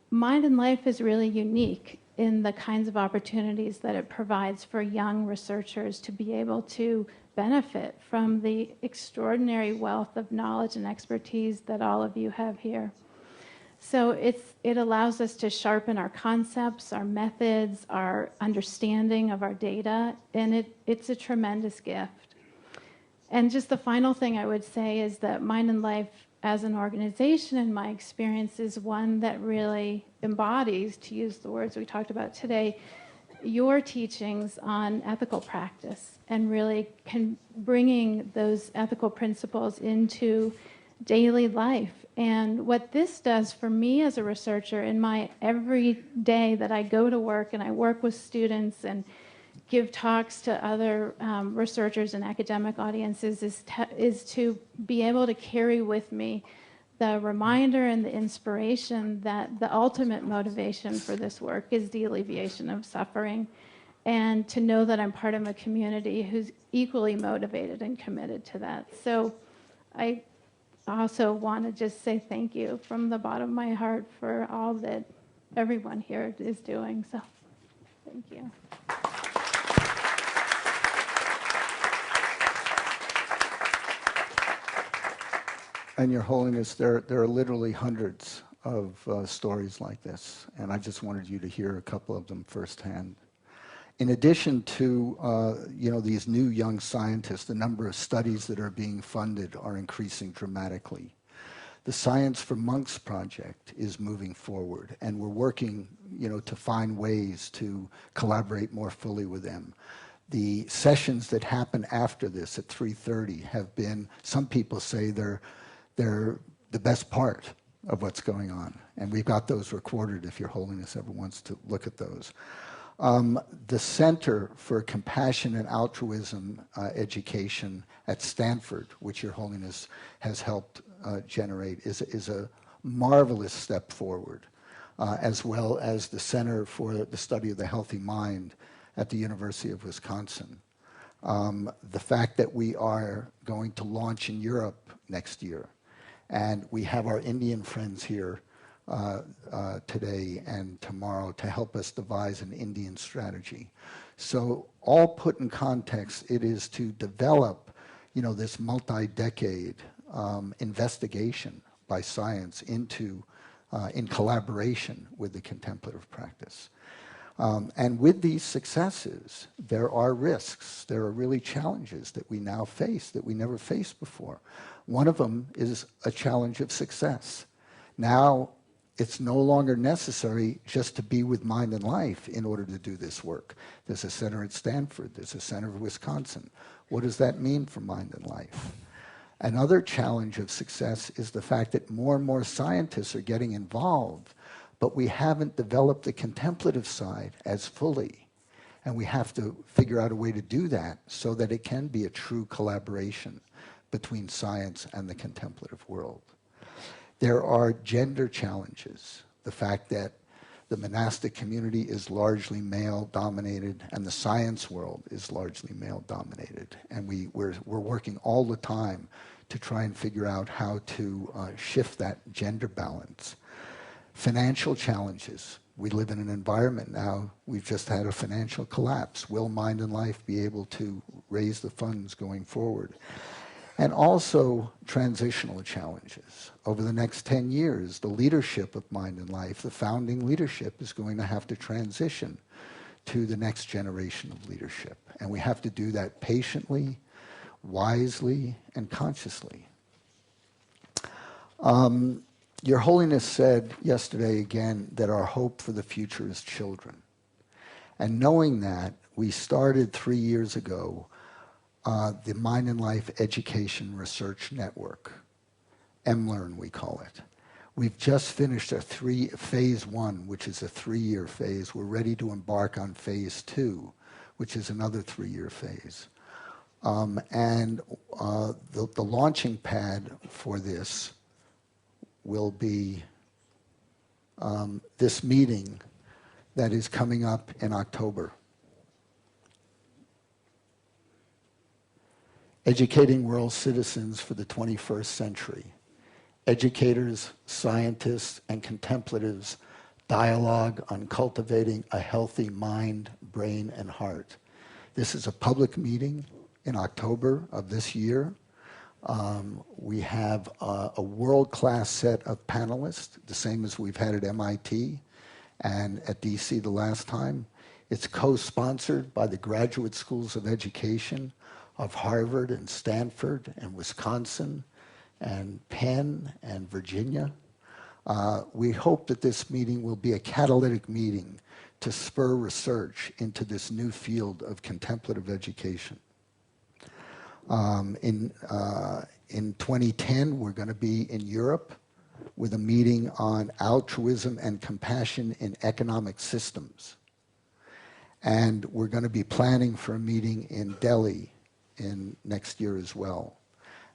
Mind and Life is really unique in the kinds of opportunities that it provides for young researchers to be able to benefit from the extraordinary wealth of knowledge and expertise that all of you have here. So it allows us to sharpen our concepts, our methods, our understanding of our data, and it's a tremendous gift. And just the final thing I would say is that Mind and Life as an organization, in my experience, is one that really embodies, to use the words we talked about today, your teachings on ethical practice, and really bringing those ethical principles into daily life. And what this does for me as a researcher in my every day that I go to work and I work with students and give talks to other researchers and academic audiences is to be able to carry with me the reminder and the inspiration that the ultimate motivation for this work is the alleviation of suffering, and to know that I'm part of a community who's equally motivated and committed to that. So I also want to just say thank you from the bottom of my heart for all that everyone here is doing. So thank you. And Your Holiness, there are literally hundreds of stories like this, and I just wanted you to hear a couple of them firsthand. In addition to these new young scientists, the number of studies that are being funded are increasing dramatically. The Science for Monks project is moving forward, and we're working to find ways to collaborate more fully with them. The sessions that happen after this at 3:30 have been, some people say they're the best part of what's going on. And we've got those recorded if Your Holiness ever wants to look at those. The Center for Compassion and Altruism Education at Stanford, which Your Holiness has helped generate, is a marvelous step forward, as well as the Center for the Study of the Healthy Mind at the University of Wisconsin. The fact that we are going to launch in Europe next year, and we have our Indian friends here today and tomorrow to help us devise an Indian strategy. So all put in context, it is to develop, this multi-decade investigation by science into, in collaboration with the contemplative practice. And with these successes, there are risks. There are really challenges that we now face that we never faced before. One of them is a challenge of success. Now, it's no longer necessary just to be with Mind and Life in order to do this work. There's a center at Stanford. There's a center in Wisconsin. What does that mean for Mind and Life? Another challenge of success is the fact that more and more scientists are getting involved, but we haven't developed the contemplative side as fully. And we have to figure out a way to do that so that it can be a true collaboration between science and the contemplative world. There are gender challenges. The fact that the monastic community is largely male-dominated and the science world is largely male-dominated. And we're working all the time to try and figure out how to shift that gender balance. Financial challenges. We live in an environment now, we've just had a financial collapse. Will Mind and Life be able to raise the funds going forward? And also transitional challenges. Over the next 10 years, the leadership of Mind and Life, the founding leadership, is going to have to transition to the next generation of leadership. And we have to do that patiently, wisely, and consciously. Your Holiness said yesterday again that our hope for the future is children. And knowing that, we started 3 years ago the Mind and Life Education Research Network, MLearn we call it. We've just finished phase 1, which is a 3-year phase. We're ready to embark on phase 2, which is another 3-year phase. The launching pad for this will be this meeting that is coming up in October. Educating World Citizens for the 21st Century. Educators, scientists, and contemplatives dialogue on cultivating a healthy mind, brain, and heart. This is a public meeting in October of this year. We have a world-class set of panelists, the same as we've had at MIT and at DC the last time. It's co-sponsored by the graduate schools of education of Harvard and Stanford and Wisconsin and Penn and Virginia. We hope that this meeting will be a catalytic meeting to spur research into this new field of contemplative education. In 2010, we're going to be in Europe with a meeting on altruism and compassion in economic systems. And we're going to be planning for a meeting in Delhi in next year as well.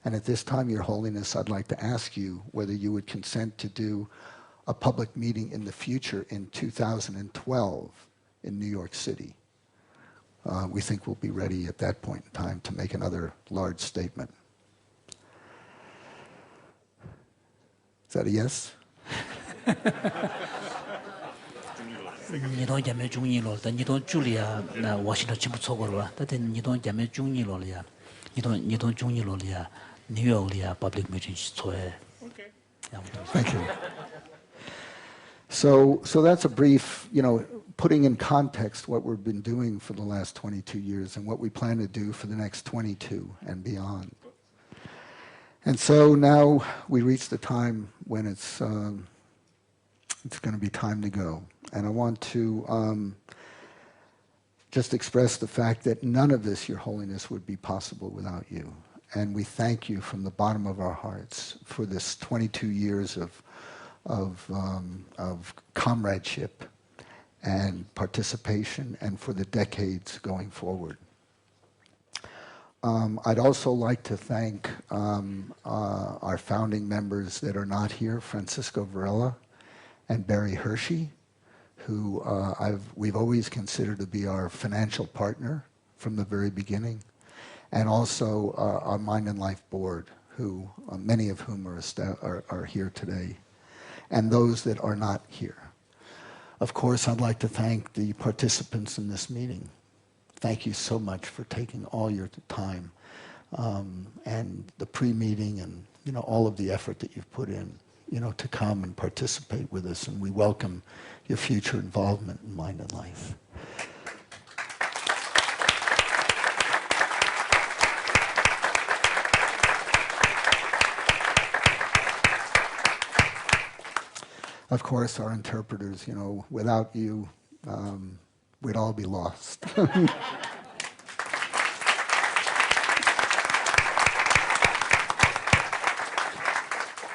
And at this time, Your Holiness, I'd like to ask you whether you would consent to do a public meeting in the future in 2012 in New York City. We think we'll be ready at that point in time to make another large statement. Is that a yes? 니도 야매 중일로 니도 줄이야 나 워싱턴 침부 초고로 다데 니도 야매 중일로야 니도 중일로야 뉴욕이야 public meeting 초에. Thank you. So that's a brief, putting in context what we've been doing for the last 22 years and what we plan to do for the next 22 and beyond. And so now we reach the time when it's going to be time to go. And I want to just express the fact that none of this, Your Holiness, would be possible without you. And we thank you from the bottom of our hearts for this 22 years of comradeship and participation, and for the decades going forward. I'd also like to thank our founding members that are not here, Francisco Varela and Barry Hershey, who we've always considered to be our financial partner from the very beginning, and also our Mind and Life Board, who many of whom are here today, and those that are not here. Of course, I'd like to thank the participants in this meeting. Thank you so much for taking all your time and the pre-meeting and all of the effort that you've put in, to come and participate with us. And we welcome your future involvement in Mind and Life. Of course, our interpreters, without you, we'd all be lost.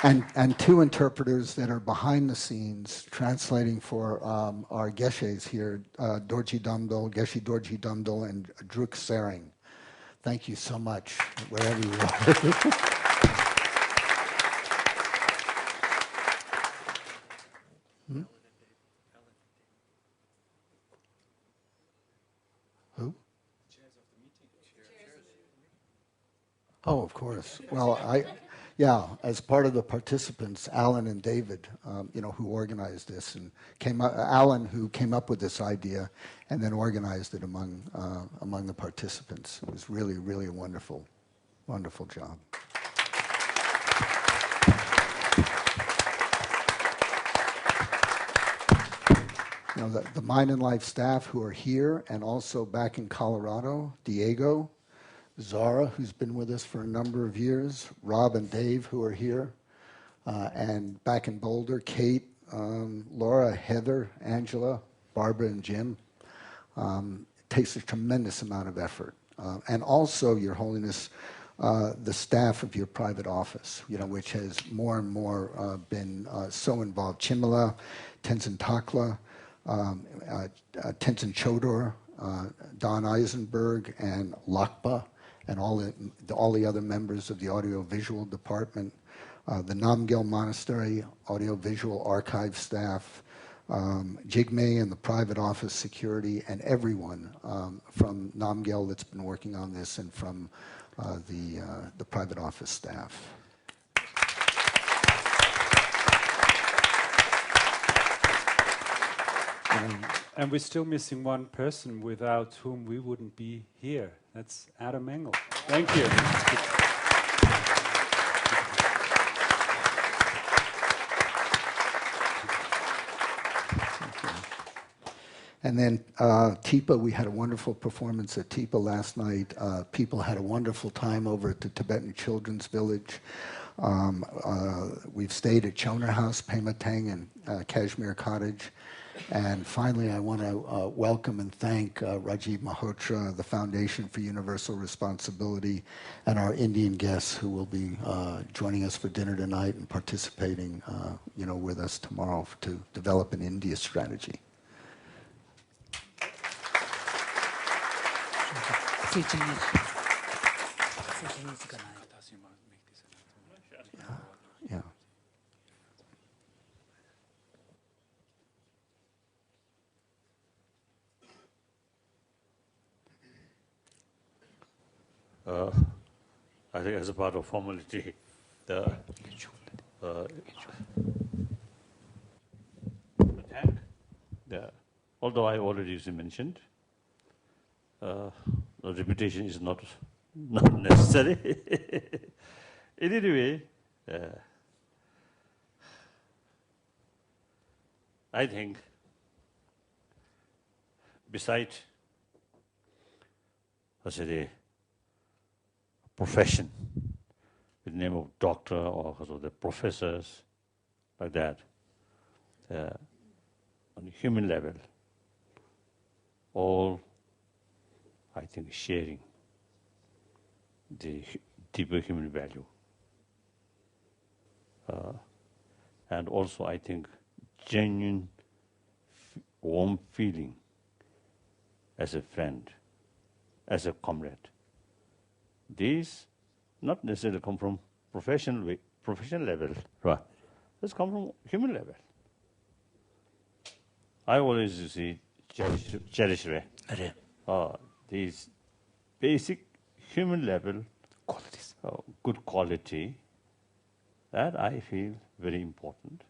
And two interpreters that are behind the scenes translating for our Geshes here, Dorji Dumdul, Geshe Dorji Dumdul, and Druk Sering. Thank you so much, wherever you are. Who? Oh, of course. Well, as part of the participants, Alan and David, who organized this, and Alan, who came up with this idea, and then organized it among the participants. It was really, really a wonderful, wonderful job. The Mind and Life staff who are here, and also back in Colorado, Diego, Zara, who's been with us for a number of years, Rob and Dave, who are here, and back in Boulder, Kate, Laura, Heather, Angela, Barbara, and Jim. takes a tremendous amount of effort. And also, Your Holiness, the staff of your private office, which has more and more been so involved. Chimala, Tenzin Takla, Tenzin Chodor, Don Eisenberg, and Lakpa, and all the other members of the audiovisual department, the Namgyal Monastery audiovisual archive staff, Jigme and the private office security, and everyone from Namgyal that's been working on this, and from the private office staff. And we're still missing one person without whom we wouldn't be here. That's Adam Engel. Thank you. And then TIPA, we had a wonderful performance at TIPA last night. People had a wonderful time over at the Tibetan Children's Village. We've stayed at Choner House, Pematang, and Kashmir Cottage. And finally, I want to welcome and thank Rajiv Malhotra, the Foundation for Universal Responsibility, and our Indian guests who will be joining us for dinner tonight and participating with us tomorrow to develop an India strategy. Yeah. I think as a part of formality, the tank, although I already mentioned, the reputation is not necessary. In any way, I think besides the profession with the name of doctor or the professors like that, on a human level, all I think sharing the deeper human value. And also I think genuine warm feeling as a friend, as a comrade. These not necessarily come from professional level, right? This come from human level. I always see cherish these basic human level qualities, good quality, that I feel very important.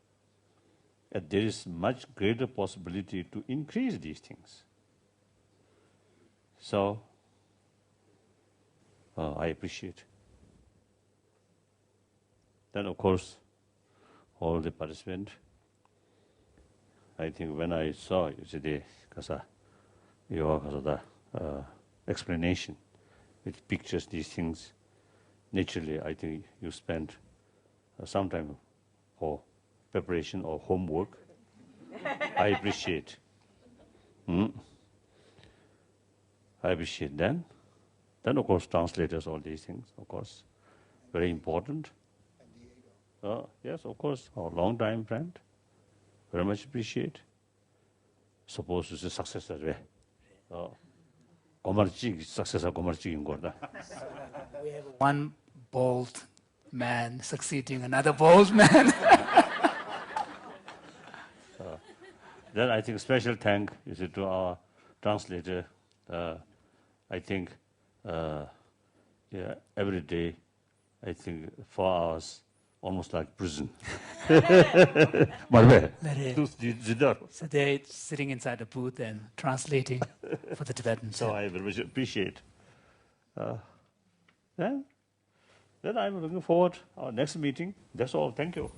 And there is much greater possibility to increase these things. So I appreciate. Then, of course, all the participants, I think when I saw your explanation with pictures, these things, naturally, I think you spent some time for preparation or homework. I appreciate. I appreciate that. Then, of course, translators, all these things, of course, very important. Yes, of course, our long-time friend, very much appreciate. Supposed to be success that way. Success of Gomarchi. We have one bold man succeeding another bold man. Then I think special thank is to our translator. I think every day, I think 4 hours, almost like prison. So they're sitting inside a booth and translating for the Tibetans. So I very much appreciate. Then I'm looking forward to our next meeting. That's all. Thank you.